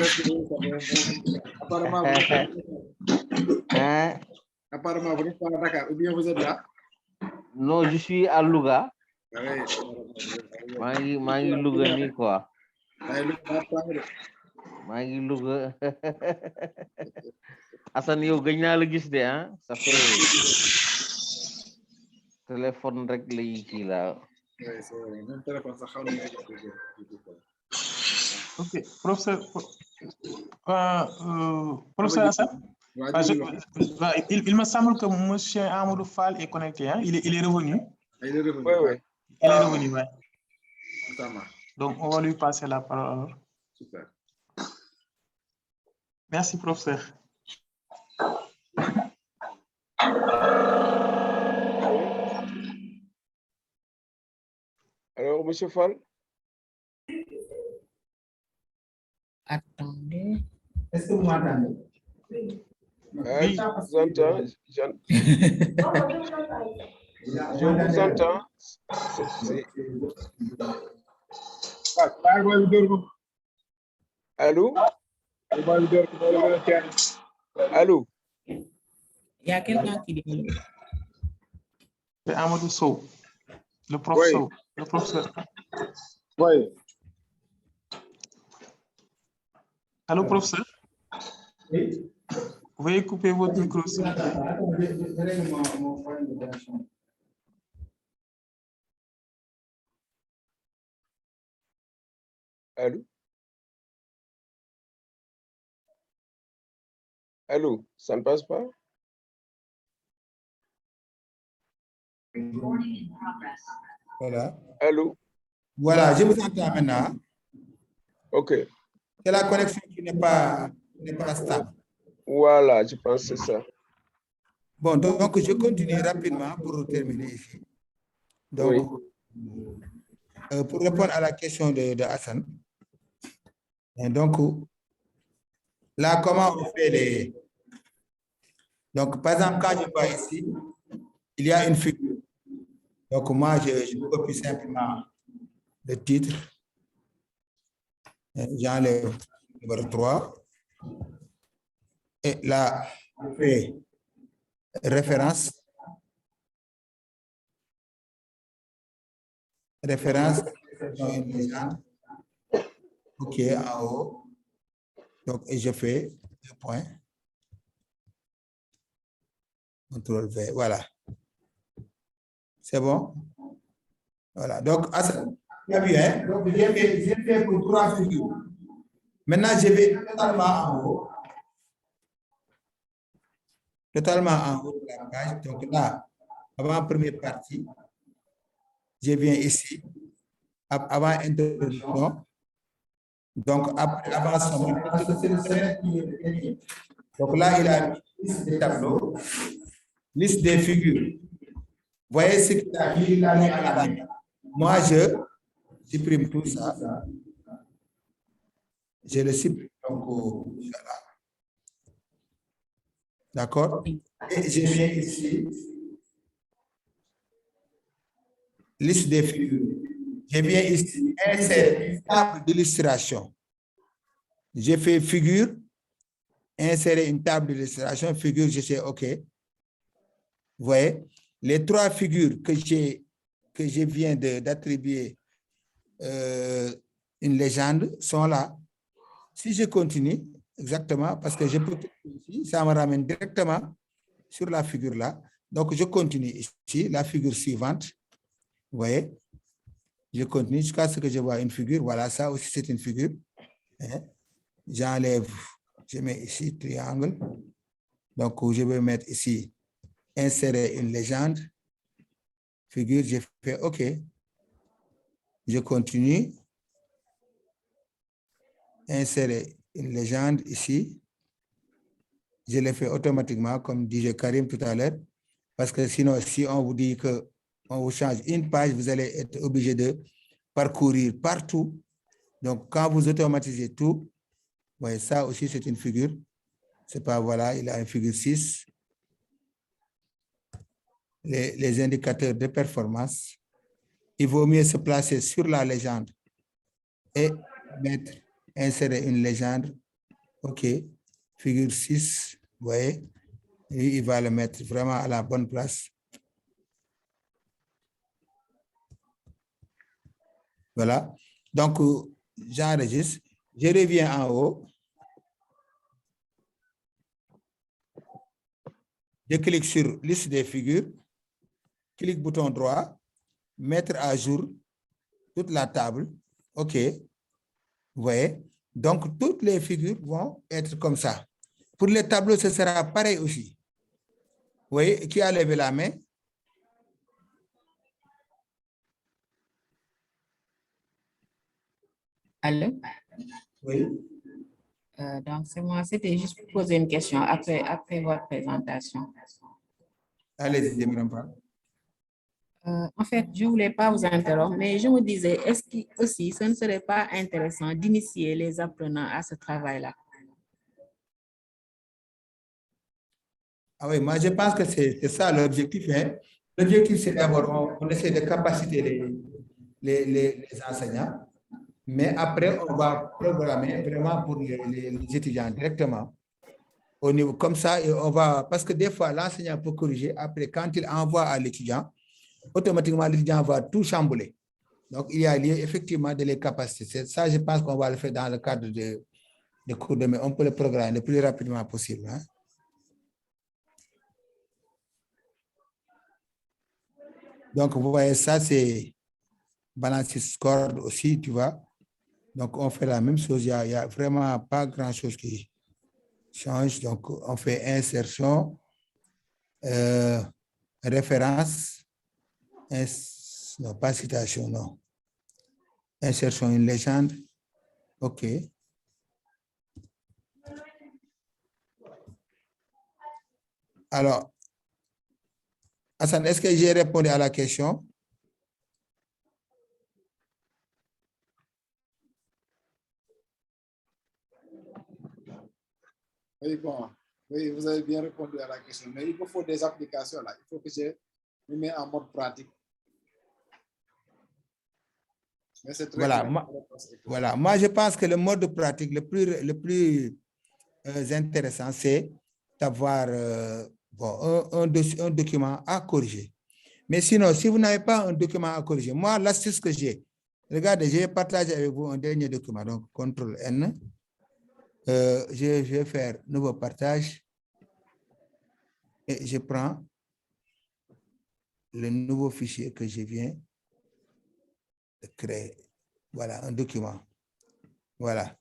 apparemment, Hein? apparemment, vous n'êtes pas à Dakar. Ou bien vous êtes là? Non, je suis à Louga. Oui. maa ngi Louga nii quoi. maa ngi Louga. Assane yow gëj naa la gis de ah ça fait téléphone rek lay kii la. Oui, c'est vrai. Même téléphone, ça xaw na. Ok, professeur Hassan, il me semble que monsieur Amadou Fall est connecté, hein? Il est revenu. Il est revenu. Oui, oui. Il est revenu, ouais. Ça marche. Donc, on va lui passer la parole. Super. Merci, professeur. Alors, monsieur Fall? Attendez. Est-ce que vous m'entendez? Oui, j'entends. Je vous entends. Allô? Allô? Il y a quelqu'un qui dit. C'est Amadou Sow, le prof Oui. Sow, le professeur. Oui. Allô, professeur? Oui. Veuillez couper votre micro. Allô? Allô? Ça ne passe pas? Voilà. Allô? Voilà, je vous entends maintenant. OK. C'est la connexion qui n'est pas stable. Voilà, je pense que c'est ça. Bon, donc je continue rapidement pour terminer ici. Donc, pour répondre à la question de Hassan, et donc, là, comment on fait les... Donc, par exemple, quand je vois ici, il y a une figure. Donc, moi, je copie simplement le titre. J'enlève le numéro 3. Et là, je fais référence. Référence, une légende. OK, en haut. Donc, et je fais le point. Contrôle V, voilà. C'est bon? Voilà, donc, très bien. Donc, j'ai fait pour 3 figures. Maintenant, je vais totalement en haut. Totalement en haut de la page. Donc là, avant la première partie, je viens ici, avant introduction. Donc, avant sommet, parce que c'est le sommet qui est défini. Donc là, il a mis liste des tableaux, liste des figures. Vous voyez ce qu'il a mis, il a mis à la main. Moi, je supprime tout ça. Je le supprime. Donc, voilà. D'accord? Et je viens ici. Liste des figures. Je viens ici, insérer une table d'illustration. J'ai fait figure, insérer une table d'illustration, figure, je sais, OK. Vous voyez, les 3 figures que je viens d'attribuer une légende sont là. Si je continue, exactement, parce que je peux ici, ça me ramène directement sur la figure là. Donc, je continue ici, la figure suivante. Vous voyez, je continue jusqu'à ce que je vois une figure. Voilà, ça aussi, c'est une figure. J'enlève, je mets ici triangle. Donc, je vais mettre ici, insérer une légende. Figure, je fais OK. Je continue. insérer une légende ici. Je l'ai fait automatiquement, comme disait Karim tout à l'heure, parce que sinon, si on vous dit qu'on vous change une page, vous allez être obligé de parcourir partout. Donc, quand vous automatisez tout, voyez, ça aussi, c'est une figure. C'est pas, voilà, il a une figure 6. Les indicateurs de performance. Il vaut mieux se placer sur la légende et insérer une légende. OK. Figure 6, vous voyez, et il va le mettre vraiment à la bonne place. Voilà. Donc, j'enregistre. Je reviens en haut. Je clique sur liste des figures. Clique bouton droit. Mettre à jour toute la table. OK. Vous voyez? Donc, toutes les figures vont être comme ça. Pour les tableaux, ce sera pareil aussi. Vous voyez, qui a levé la main? Allô? Oui. Donc, c'est moi, c'était juste pour poser une question après votre présentation. Allez-y, Mirampa. En fait, je ne voulais pas vous interrompre, mais je me disais, est-ce que aussi ce ne serait pas intéressant d'initier les apprenants à ce travail-là? Ah oui, moi je pense que c'est ça l'objectif. Hein. L'objectif, c'est d'abord, on essaie de capaciter les enseignants, mais après, on va programmer vraiment pour les étudiants directement. Au niveau comme ça, et on va, parce que des fois, l'enseignant peut corriger. Après, quand il envoie à l'étudiant, automatiquement, l'étudiant va tout chambouler. Donc, il y a lieu effectivement de les capaciter. Ça, je pense qu'on va le faire dans le cadre de cours de mai. On peut le programmer le plus rapidement possible. Hein. Donc, vous voyez, ça, c'est balance score aussi, tu vois. Donc, on fait la même chose. Il n'y a vraiment pas grand-chose qui change. Donc, on fait insertion, référence, non, pas citation, non. Insertion, une légende. OK. Alors, Hassan, est-ce que j'ai répondu à la question? Oui, bon. Oui, vous avez bien répondu à la question. Mais il me faut des applications là. Il faut que je me mette en mode pratique. Mais c'est très Voilà, voilà. Moi, je pense que le mode pratique le plus intéressant, c'est d'avoir bon, un document à corriger. Mais sinon, si vous n'avez pas un document à corriger, moi, l'astuce que j'ai, regardez, j'ai partagé avec vous un dernier document, donc CTRL N. Je vais faire nouveau partage et je prends le nouveau fichier que je viens de créer. Voilà, un document. Voilà.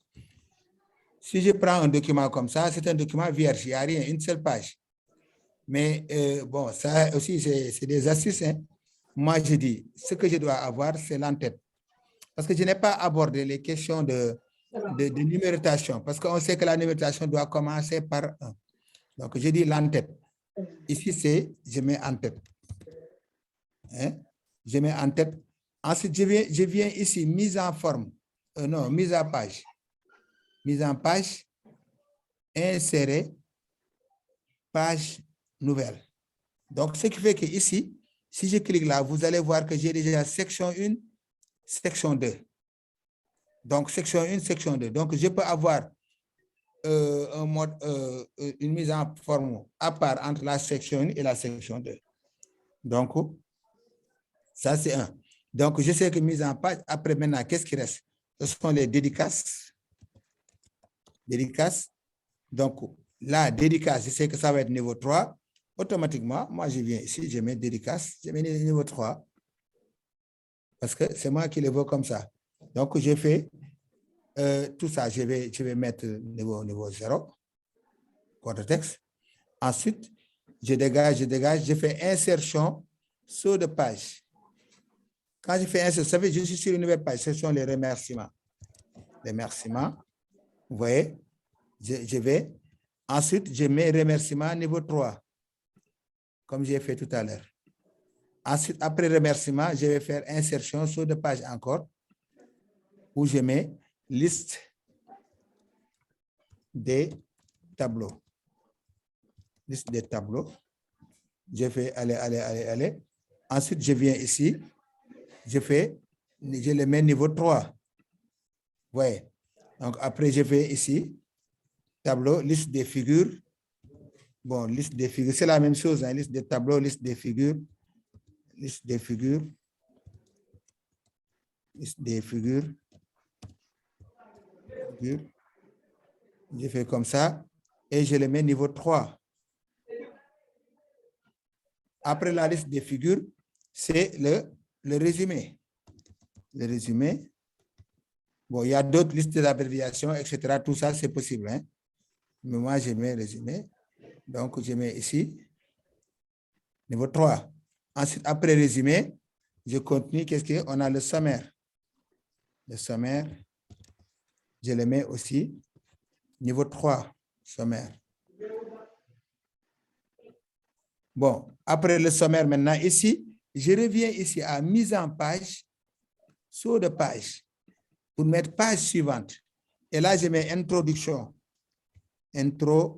Si je prends un document comme ça, c'est un document vierge, il n'y a rien, une seule page. Mais bon, ça aussi, c'est des astuces. Hein. Moi, je dis, ce que je dois avoir, c'est l'entête. Parce que je n'ai pas abordé les questions de numérotation, parce qu'on sait que la numérotation doit commencer par 1. Donc, je dis l'entête. Ici, c'est, je mets en tête. Hein? Je mets en tête. Ensuite, je viens ici, mise en forme. Non, mise à page. Mise en page, insérer, page nouvelle. Donc, ce qui fait que ici, si je clique là, vous allez voir que j'ai déjà section 1, section 2. Donc, section 1, section 2. Donc, je peux avoir un mode, une mise en forme à part entre la section 1 et la section 2. Donc, ça, c'est 1. Donc, je sais que mise en page, après maintenant, qu'est-ce qui reste? Ce sont les dédicaces. Dédicaces. Donc, là, dédicace, je sais que ça va être niveau 3. Automatiquement, moi, je viens ici, je mets dédicace, je mets niveau 3. Parce que c'est moi qui le vois comme ça. Donc, je fais tout ça, je vais mettre niveau 0, corps de texte. Ensuite, je dégage, je fais insertion, saut de page. Quand je fais insertion, ça veut dire que je suis sur une nouvelle page, ce sont les remerciements. Remerciements. Vous voyez, je vais. Ensuite, je mets remerciement niveau 3, comme j'ai fait tout à l'heure. Ensuite, après remerciement, je vais faire insertion sur de page encore, où je mets liste des tableaux. Liste des tableaux. Je fais aller. Ensuite, je viens ici. Je le mets niveau 3. Vous voyez. Donc, après, je vais ici. Tableau, liste des figures. Bon, liste des figures, c'est la même chose. Hein, liste des tableaux, liste des figures. Liste des figures. Liste des figures. Je fais comme ça. Et je le mets niveau 3. Après la liste des figures, c'est le résumé. Le résumé. Bon, il y a d'autres listes d'abréviations, etc. Tout ça, c'est possible. Hein? Mais moi, je mets résumé. Donc, je mets ici, niveau 3. Ensuite, après résumé, je continue. Qu'est-ce qu'on a? Le sommaire. Le sommaire, je le mets aussi, niveau 3, sommaire. Bon, après le sommaire, maintenant, ici, je reviens ici à mise en page, saut de page, pour mettre page suivante. Et là, je mets introduction. Introduction.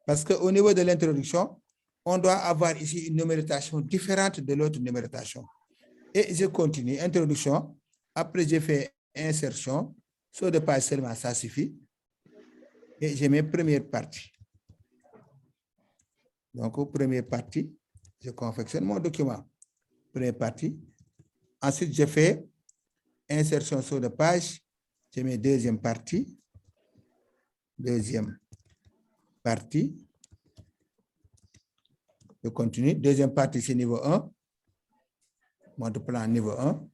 Parce qu'au niveau de l'introduction, on doit avoir ici une numérotation différente de l'autre numérotation. Et je continue. Introduction. Après, je fais insertion. Saut de page seulement, ça suffit. Et je mets première partie. Donc, première partie, je confectionne mon document. Première partie. Ensuite, je fais insertion sur de page. Je mets deuxième partie. Deuxième partie. Je continue. Deuxième partie, c'est niveau 1. Mode plan niveau 1.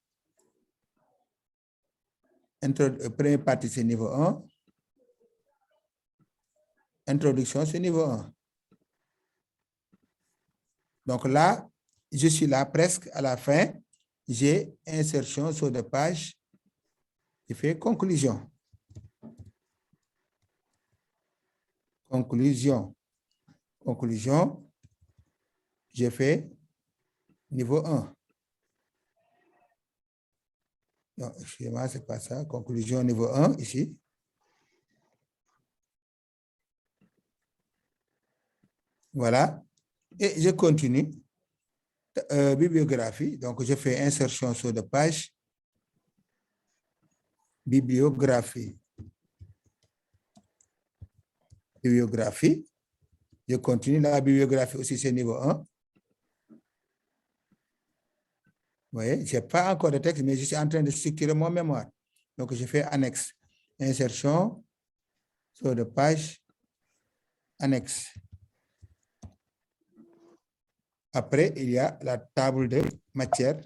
Première partie, c'est niveau 1. Introduction, c'est niveau 1. Donc là, je suis là presque à la fin. J'ai insertion sur de page. Je fais conclusion. Conclusion. Conclusion. J'ai fait niveau 1. Non, excusez-moi, c'est pas ça. Conclusion niveau 1 ici. Voilà. Et je continue. Bibliographie. Donc, je fais insertion sur de page. Bibliographie. Bibliographie. Je continue. La bibliographie aussi, c'est niveau 1. Vous voyez, je n'ai pas encore de texte, mais je suis en train de structurer mon mémoire. Donc, je fais annexe. Insertion sur de page. Annexe. Après, il y a la table de matière.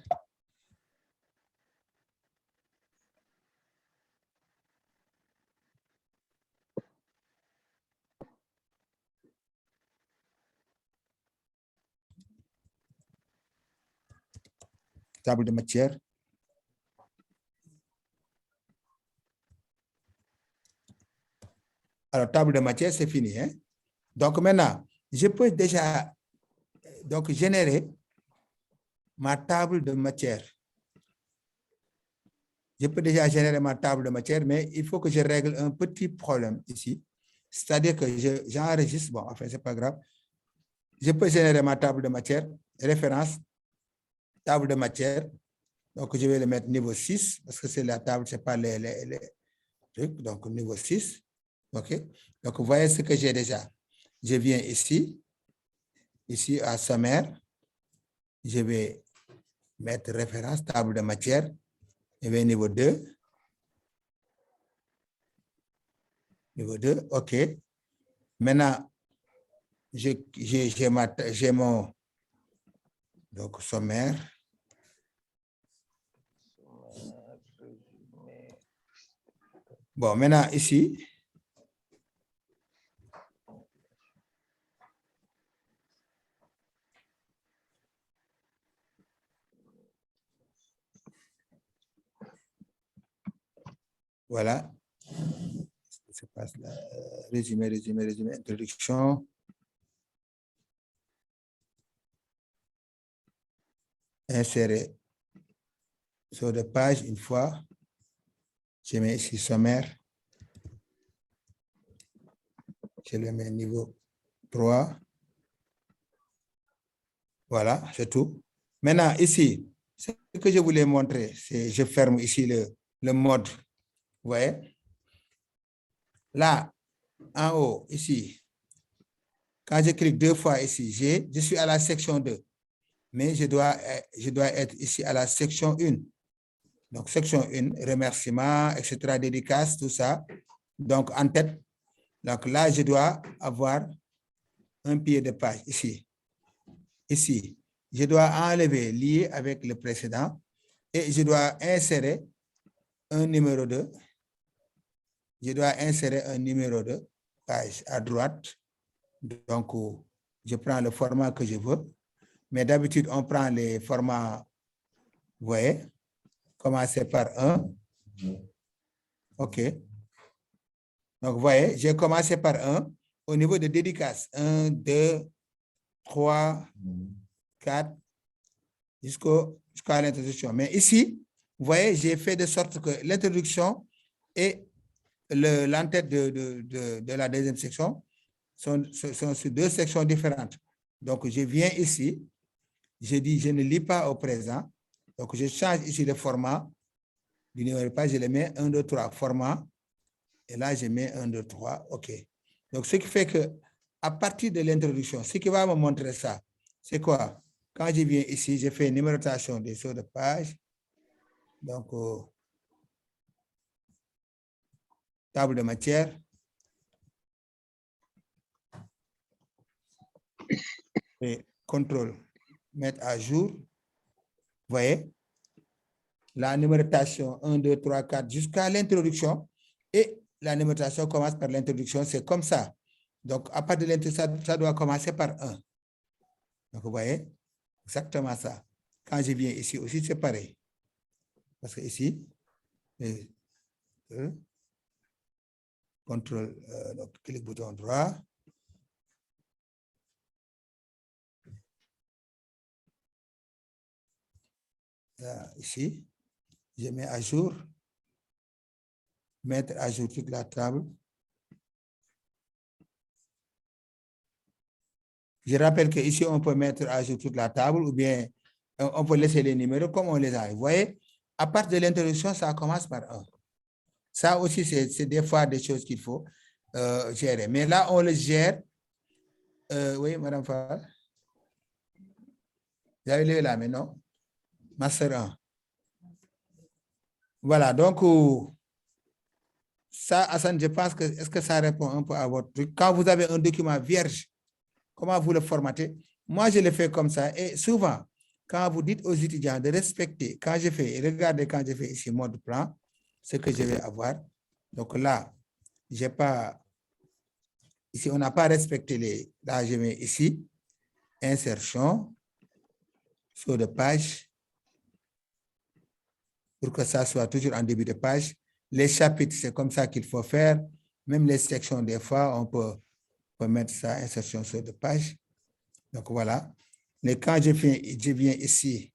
Table de matière. Alors, table de matière, c'est fini. Hein? Donc, maintenant, je peux déjà générer ma table de matière. Je peux déjà générer ma table de matière, mais il faut que je règle un petit problème ici. C'est-à-dire que j'enregistre, bon, enfin, c'est pas grave. Je peux générer ma table de matière, référence, table de matière. Donc, je vais le mettre niveau 6, parce que c'est la table, c'est pas les trucs. Donc, niveau 6. OK? Donc, vous voyez ce que j'ai déjà. Je viens ici à sommaire. Je vais mettre référence, table de matière. Je vais niveau 2. Niveau 2, OK. Maintenant, j'ai mon donc, sommaire. Bon, maintenant, ici, Voilà. Qu'est-ce qui se passe là? Résumé, introduction. Insérer sur de page une fois. Je mets ici sommaire. Je le mets niveau 3. Voilà, c'est tout. Maintenant, ici, ce que je voulais montrer, c'est je ferme ici le mode. Vous voyez? Là, en haut, ici, quand je clique 2 fois ici, je suis à la section 2. Mais je dois être ici à la section 1. Donc, section 1, remerciements, etc., dédicaces, tout ça. Donc, en tête. Donc, là, je dois avoir un pied de page ici. Ici, je dois enlever lié avec le précédent et je dois insérer un numéro 2. Je dois insérer un numéro de page à droite. Donc, je prends le format que je veux. Mais d'habitude, on prend les formats, vous voyez, commencer par 1. OK. Donc, vous voyez, j'ai commencé par 1 au niveau de dédicace. 1, 2, 3, 4, jusqu'à l'introduction. Mais ici, vous voyez, j'ai fait de sorte que l'introduction et l'entête de la deuxième section sont sur 2 sections différentes. Donc, je viens ici, je dis, je ne lis pas au présent. Donc, je change ici le format du numéro de page, je le mets 1, 2, 3, format. Et là, je mets 1, 2, 3, OK. Donc, ce qui fait que à partir de l'introduction, ce qui va me montrer ça, c'est quoi? Quand je viens ici, je fais numérotation des sauts de page. Donc, table de matière. Et contrôle, mettre à jour. Vous voyez? La numérotation 1, 2, 3, 4 jusqu'à l'introduction. Et la numérotation commence par l'introduction. C'est comme ça. Donc, à partir de l'introduction, ça doit commencer par 1. Donc, vous voyez? Exactement ça. Quand je viens ici aussi, c'est pareil. Parce que ici, contrôle, donc clic bouton droit. Là, ici, je mets à jour. Mettre à jour toute la table. Je rappelle qu'ici, on peut mettre à jour toute la table ou bien on peut laisser les numéros comme on les a. Vous voyez, à partir de l'introduction, ça commence par 1. Ça aussi, c'est des fois des choses qu'il faut gérer. Mais là, on le gère. Oui, Madame Fall. Vous avez levé la main, non? Master 1. Voilà, donc, ça, Hassan, je pense que, est-ce que ça répond un peu à votre truc? Quand vous avez un document vierge, comment vous le formatez? Moi, je le fais comme ça. Et souvent, quand vous dites aux étudiants de respecter, quand je fais, regardez quand je fais ici mode plan, ce que je vais avoir. Donc là, j'ai pas, ici, on n'a pas respecté les, là, je mets ici, insertion, saut de page, pour que ça soit toujours en début de page. Les chapitres, c'est comme ça qu'il faut faire. Même les sections, des fois, on peut mettre ça, insertion saut de page. Donc voilà. Mais quand je viens ici,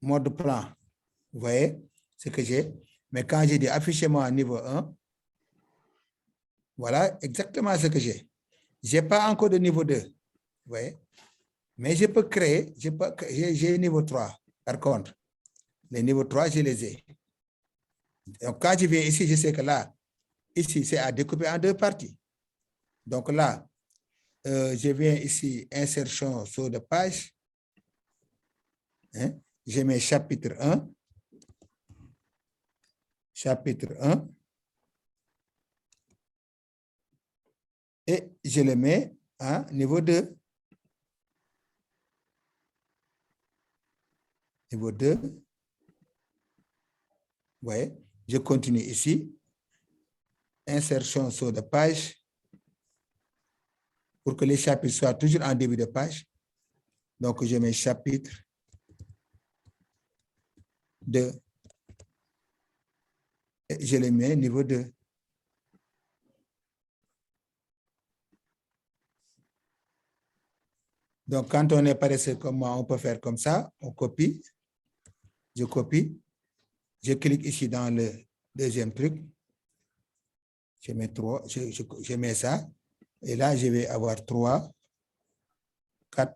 mode plan, vous voyez ce que j'ai. Mais quand j'ai dit affichez-moi niveau 1, voilà exactement ce que j'ai. Je n'ai pas encore de niveau 2, vous voyez. Mais je peux créer, j'ai niveau 3. Par contre, les niveaux 3, je les ai. Donc quand je viens ici, je sais que là, ici, c'est à découper en 2 parties. Donc là, je viens ici, insertion saut de page. Hein? Je mets chapitre 1. Chapitre 1. Et je le mets à niveau 2. Niveau 2. Vous voyez, je continue ici. Insertion saut de page. Pour que les chapitres soient toujours en début de page. Donc, je mets chapitre 2. Et je les mets niveau 2. Donc, quand on est paresseux comme moi, on peut faire comme ça. On copie. Je copie. Je clique ici dans le deuxième truc. Je mets 3. Je mets ça. Et là, je vais avoir 3, 4.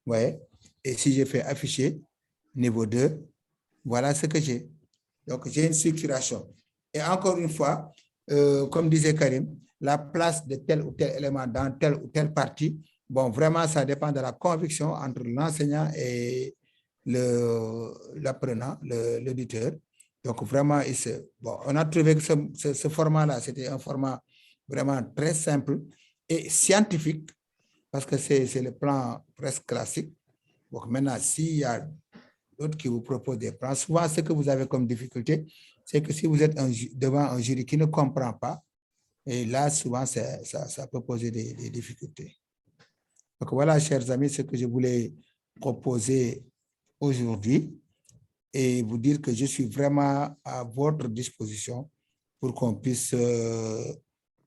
Ouais. Et si je fais afficher niveau 2, voilà ce que j'ai. Donc, j'ai une structuration. Et encore une fois, comme disait Karim, la place de tel ou tel élément dans telle ou telle partie, bon, vraiment, ça dépend de la conviction entre l'enseignant et l'apprenant, l'auditeur. Donc, vraiment, bon, on a trouvé que ce format-là, c'était un format vraiment très simple et scientifique, parce que c'est le plan presque classique. Donc, maintenant, s'il y a d'autres qui vous proposent des plans, souvent, ce que vous avez comme difficulté, c'est que si vous êtes devant un jury qui ne comprend pas, et là, souvent, ça peut poser des difficultés. Donc, voilà, chers amis, ce que je voulais proposer aujourd'hui et vous dire que je suis vraiment à votre disposition pour qu'on puisse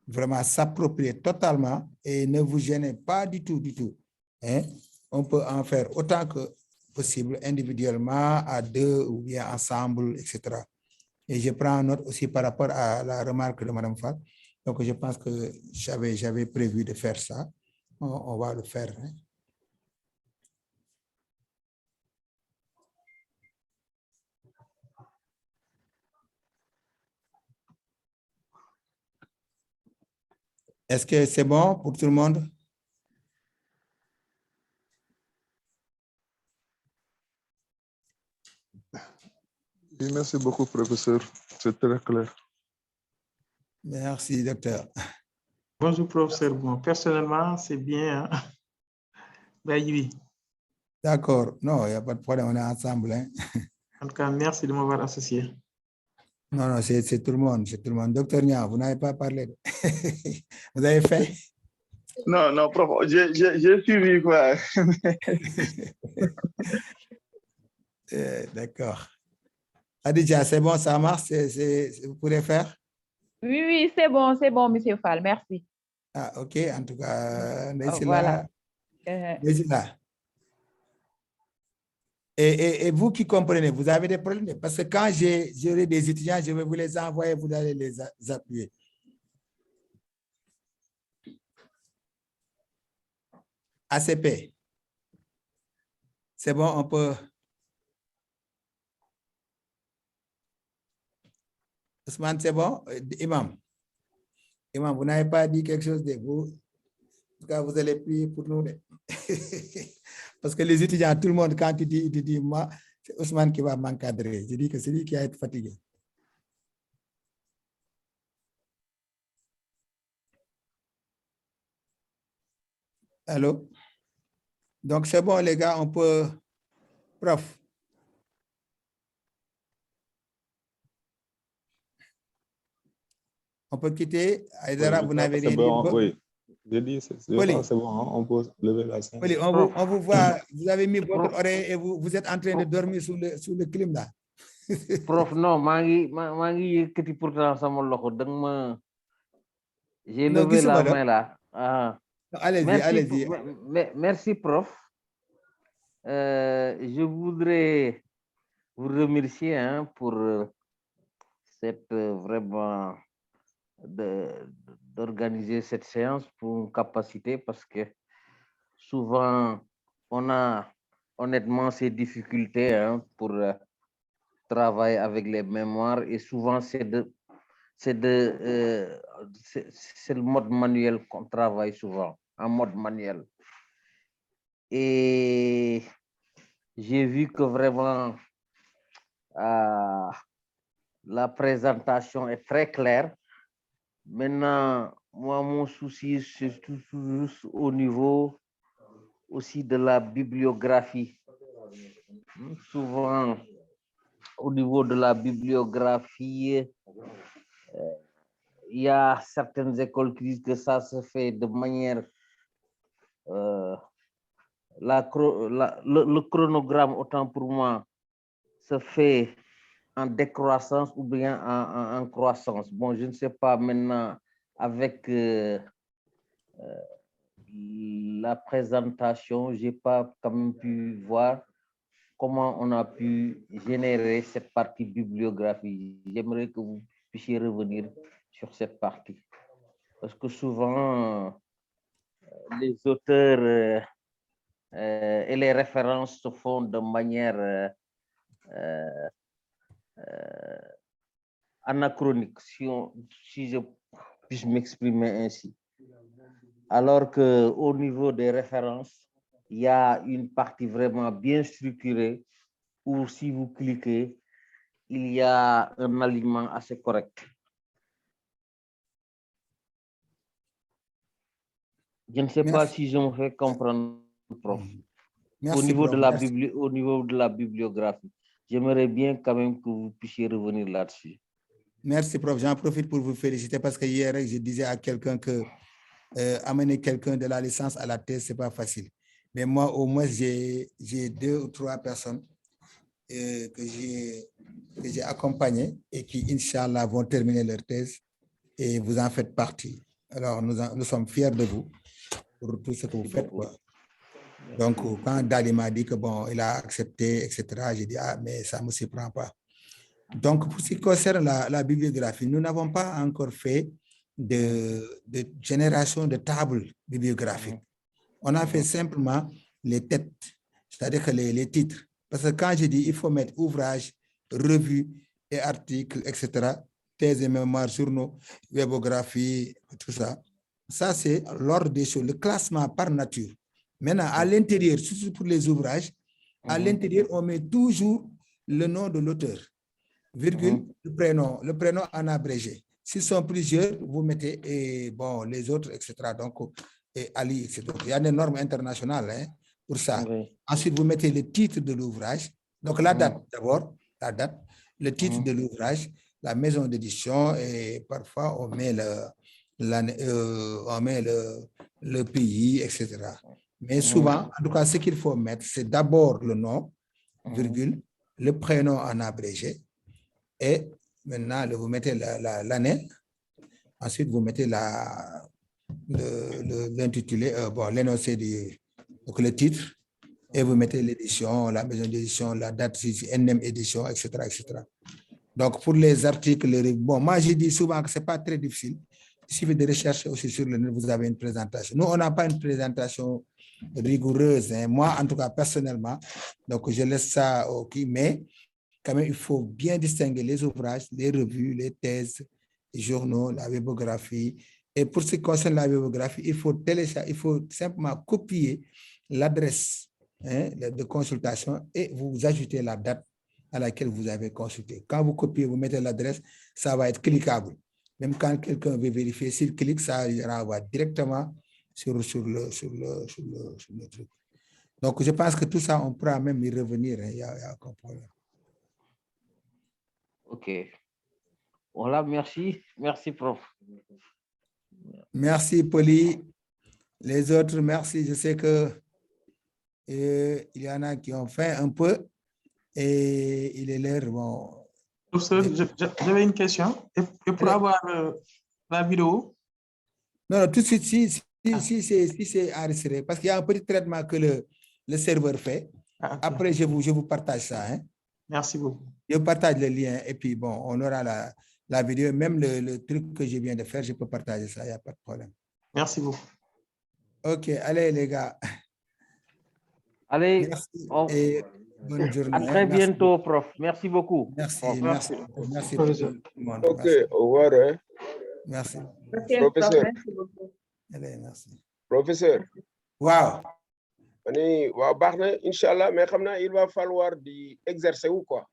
vraiment s'approprier totalement et ne vous gênez pas du tout, du tout. Hein? On peut en faire autant que possible, individuellement, à 2 ou bien ensemble, etc. Et je prends note aussi par rapport à la remarque de Mme Fall. Donc, je pense que j'avais prévu de faire ça. On va le faire. Hein? Est-ce que c'est bon pour tout le monde? Oui, merci beaucoup, professeur. C'est très clair. Merci, docteur. Bonjour, professeur. Bon, personnellement, c'est bien. Hein? Ben, oui. D'accord. Non, il n'y a pas de problème. On est ensemble. Hein? En tout cas, merci de m'avoir associé. Non, non, c'est tout le monde. C'est tout le monde. Docteur Nia, vous n'avez pas parlé. Vous avez fait? Non, non, prof, j'ai suivi quoi. D'accord. Adidja, c'est bon, ça marche? Vous pourrez faire? Oui, oui, c'est bon, monsieur Fall, merci. Ah, ok. En tout cas, Voilà. là. Et vous qui comprenez, vous avez des problèmes? Parce que quand j'aurai des étudiants, je vais vous les envoyer, vous allez les appuyer. ACP. C'est bon, on peut... Ousmane, c'est bon? Imam. Imam, vous n'avez pas dit quelque chose de vous. En tout cas, vous allez prier pour nous. Parce que les étudiants, tout le monde, quand il dit moi, c'est Ousmane qui va m'encadrer. Je dis que c'est lui qui va être fatigué. Allô? Donc, c'est bon, les gars, on peut... Prof. On peut quitter. Aïdara, vous n'avez rien bon, dit. Oui, j'ai dit, c'est bon, hein, on peut lever la scène. Oli, on vous voit, vous avez mis votre oreille et vous êtes en train de dormir sous le clim là. Prof, non, mangi yëkkati pourtant sama loxo dang ma j'ai Non, levé la gisuma main là. Ah. Allez-y, Merci, allez-y. merci, prof. Je voudrais vous remercier hein, pour cette vraiment d'organiser cette séance pour une capacité parce que souvent on a honnêtement ces difficultés hein, pour travailler avec les mémoires et souvent c'est le mode manuel qu'on travaille souvent, en mode manuel. Et j'ai vu que vraiment la présentation est très claire. Maintenant, moi, mon souci, c'est tout juste au niveau aussi de la bibliographie. Souvent, au niveau de la bibliographie, il y a certaines écoles qui disent que ça se fait de manière le chronogramme, autant pour moi, se fait en décroissance ou bien en croissance. Bon, je ne sais pas maintenant avec la présentation, j'ai pas quand même pu voir comment on a pu générer cette partie bibliographie. J'aimerais que vous puissiez revenir sur cette partie. Parce que souvent, les auteurs et les références se font de manière anachronique, si je puis m'exprimer ainsi. Alors qu'au niveau des références, il y a une partie vraiment bien structurée où si vous cliquez, il y a un alignement assez correct. Je ne sais pas si je me fais comprendre, prof. Merci, au niveau prof, de la bibliographie. J'aimerais bien quand même que vous puissiez revenir là-dessus. Merci, prof. J'en profite pour vous féliciter parce que hier, je disais à quelqu'un que amener quelqu'un de la licence à la thèse, ce n'est pas facile. Mais moi, au moins, j'ai 2 ou 3 personnes que j'ai accompagnées et qui, Inch'Allah, vont terminer leur thèse et vous en faites partie. Alors, nous sommes fiers de vous pour tout ce que vous faites, quoi. Donc, quand Dali m'a dit que bon, il a accepté, etc., j'ai dit, ah, mais ça ne me surprend pas. Donc, pour ce qui concerne la bibliographie, nous n'avons pas encore fait de génération de tables bibliographiques. On a fait simplement les têtes, c'est-à-dire que les titres. Parce que quand je dis il faut mettre ouvrage, revue et articles, etc., thèses et mémoires, journaux, webographie, tout ça, ça c'est l'ordre des choses, le classement par nature. Maintenant, à l'intérieur, surtout pour les ouvrages, à l'intérieur, on met toujours le nom de l'auteur, virgule, le prénom en abrégé. S'ils sont plusieurs, vous mettez bon, les autres, etc. Donc, Ali, etc. Il y a des normes internationales hein, pour ça. Oui. Ensuite, vous mettez le titre de l'ouvrage. Donc, la date d'abord, la date, le titre de l'ouvrage, la maison d'édition et parfois on met le pays, etc. Mais souvent, en tout cas, ce qu'il faut mettre, c'est d'abord le nom, virgule, le prénom en abrégé, et maintenant, vous mettez l'année, ensuite vous mettez l'intitulé, bon, l'énoncé donc le titre, et vous mettez l'édition, la maison d'édition, la date, NM édition, etc., etc. Donc, pour les articles, bon, moi, je dis souvent que ce n'est pas très difficile. Il suffit de rechercher aussi sur le net, vous avez une présentation. Nous, on n'a pas une présentation rigoureuse. Hein. Moi, en tout cas, personnellement, donc je laisse ça au qui, mais quand même, il faut bien distinguer les ouvrages, les revues, les thèses, les journaux, la bibliographie. Et pour ce qui concerne la bibliographie, il faut simplement copier l'adresse hein, de consultation et vous ajoutez la date à laquelle vous avez consulté. Quand vous copiez, vous mettez l'adresse, ça va être cliquable. Même quand quelqu'un veut vérifier, s'il clique, ça renvoie directement sur le truc. Donc, je pense que tout ça, on pourra même y revenir. Il n'y a aucun problème. OK. Voilà, merci. Merci, prof. Merci, Poli. Les autres, merci. Je sais que il y en a qui ont fait un peu et il est l'heure. Bon. Professeur, j'avais une question. Et pour avoir la vidéo? Non, tout de suite, si c'est enregistré, parce qu'il y a un petit traitement que le serveur fait. Okay. Après, je vous partage ça. Hein. Merci beaucoup. Je partage le lien et puis, bon, on aura la vidéo. Même le truc que je viens de faire, je peux partager ça, il n'y a pas de problème. Merci beaucoup. OK, allez, les gars. Allez, et bonne journée. À très bientôt, prof. Merci beaucoup. Merci, merci. Merci. OK, au revoir. Hein. Merci. Professeur. Merci beaucoup. Allez, merci. Professeur. Wow. Inch'Allah, mais il va falloir exercer ou quoi?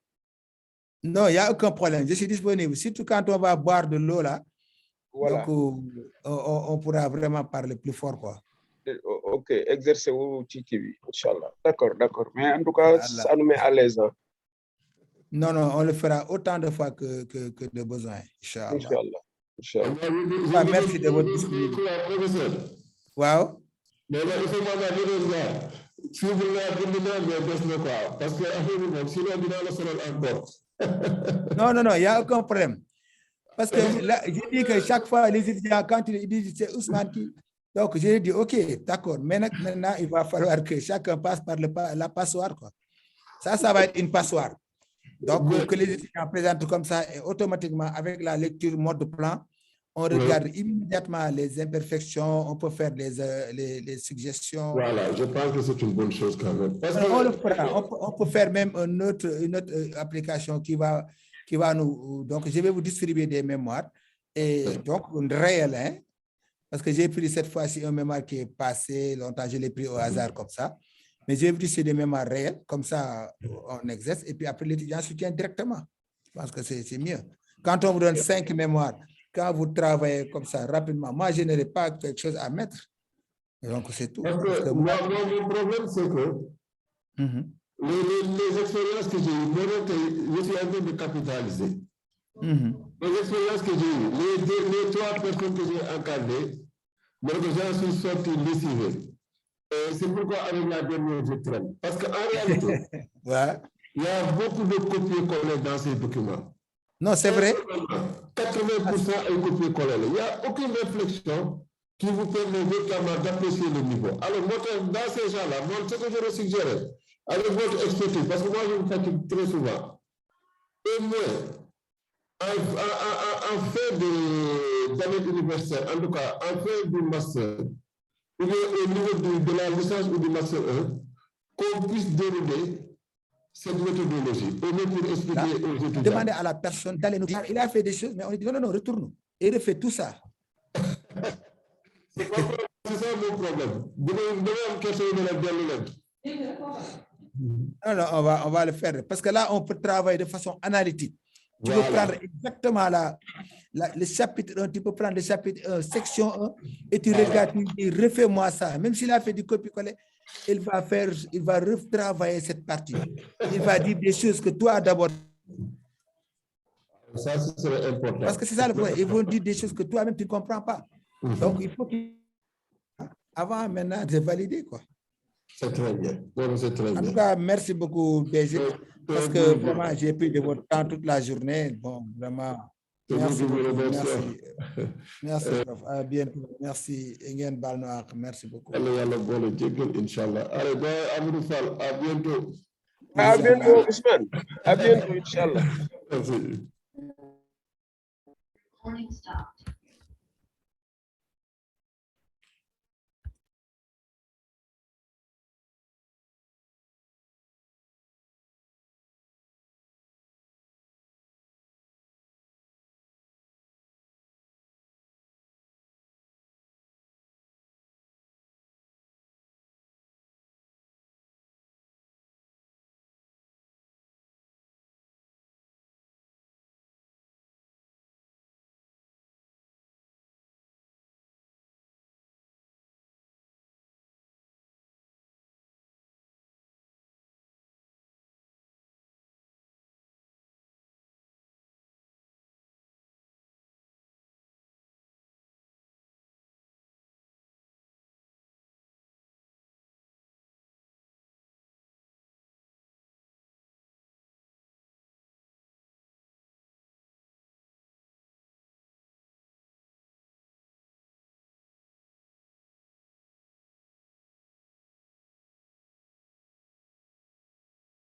Non, il n'y a aucun problème. Je suis disponible. Surtout quand on va boire de l'eau là. Voilà. Donc, on pourra vraiment parler plus fort, quoi. OK, exercer ou TV, Inch'Allah. D'accord. Mais en tout cas, ça nous met à l'aise. Hein. Non, on le fera autant de fois que de besoin. Inch'Allah. Merci de votre disponibilité. Wow. suivre la mais des na quoi parce que affaire bi moom sinon dinaa la sonal encore. Non, il n'y a aucun problème. Parce que là, je dis que chaque fois, les étudiants, quand ils disent c'est Ousmane qui. Donc, j'ai dit, OK, d'accord. Maintenant, il va falloir que chacun passe par la passoire, quoi. Ça va être une passoire. Donc, que les étudiants présentent comme ça, et automatiquement, avec la lecture mode plan, on regarde immédiatement les imperfections, on peut faire les suggestions. Voilà, je pense que c'est une bonne chose quand même. Parce on le fera. On peut faire même une autre application qui va nous... Donc, je vais vous distribuer des mémoires. Et donc, une réelle, hein, parce que j'ai pris cette fois-ci un mémoire qui est passé longtemps, je l'ai pris au hasard comme ça. Mais j'ai pris c'est des mémoires réelles, comme ça, on exerce. Et puis après, l'étudiant soutient directement. Je pense que c'est mieux. Quand on vous donne 5 mémoires, quand vous travaillez comme ça rapidement, moi, je n'aurai pas quelque chose à mettre. Donc, c'est tout. Parce que moi, mon problème, c'est que les expériences que j'ai eues, je suis en train de capitaliser. Les expériences que j'ai eues, les 3 personnes que j'ai encadrées, j'en suis sorti lessivé. C'est pourquoi avec la dernière, je traîne. Parce qu'en réalité, il y a beaucoup de copier-coller dans ces documents. Non, c'est vrai. 80% est copier-coller. Il n'y a aucune réflexion qui vous permet notamment d'apprécier le niveau. Alors, dans ces gens-là, moi, ce que je leur suggère, avec votre expertise, parce que moi, je me fatigue très souvent, au moins, en fin d'année universitaire, en tout cas, en fin du master, ou bien au niveau de la licence ou du master 1, qu'on puisse dérouler cette méthodologie, au lieu pour expliquer aux étudiants. Demandez à la personne d'aller nous dire, il a fait des choses, mais on dit non, retourne. Et il refait tout ça. C'est ça mon problème. Vous devez question de la dialogue. Non, on va le faire. Parce que là, on peut travailler de façon analytique. Tu peux prendre exactement le chapitre 1, tu peux prendre le chapitre 1, section 1, et tu regardes, tu dis, refais-moi ça. Même s'il a fait du copier-coller, il va retravailler cette partie. Il va dire des choses que toi d'abord. Ça, c'est important. Parce que c'est ça le problème. Ils vont dire des choses que toi-même tu ne comprends pas. Donc, il faut avant maintenant de valider, quoi. C'est très bien. C'est très bien. En tout cas, merci beaucoup, DG, parce que vraiment, j'ai pris de votre temps toute la journée. Bon, vraiment, merci beaucoup. Merci, prof. À bientôt. Merci, Ingen Balnoak. Merci beaucoup. Allez, Inch'Allah. Allez, Amadou Fall, à bientôt. À bientôt, Ousmane. À bientôt, Inch'Allah. Merci.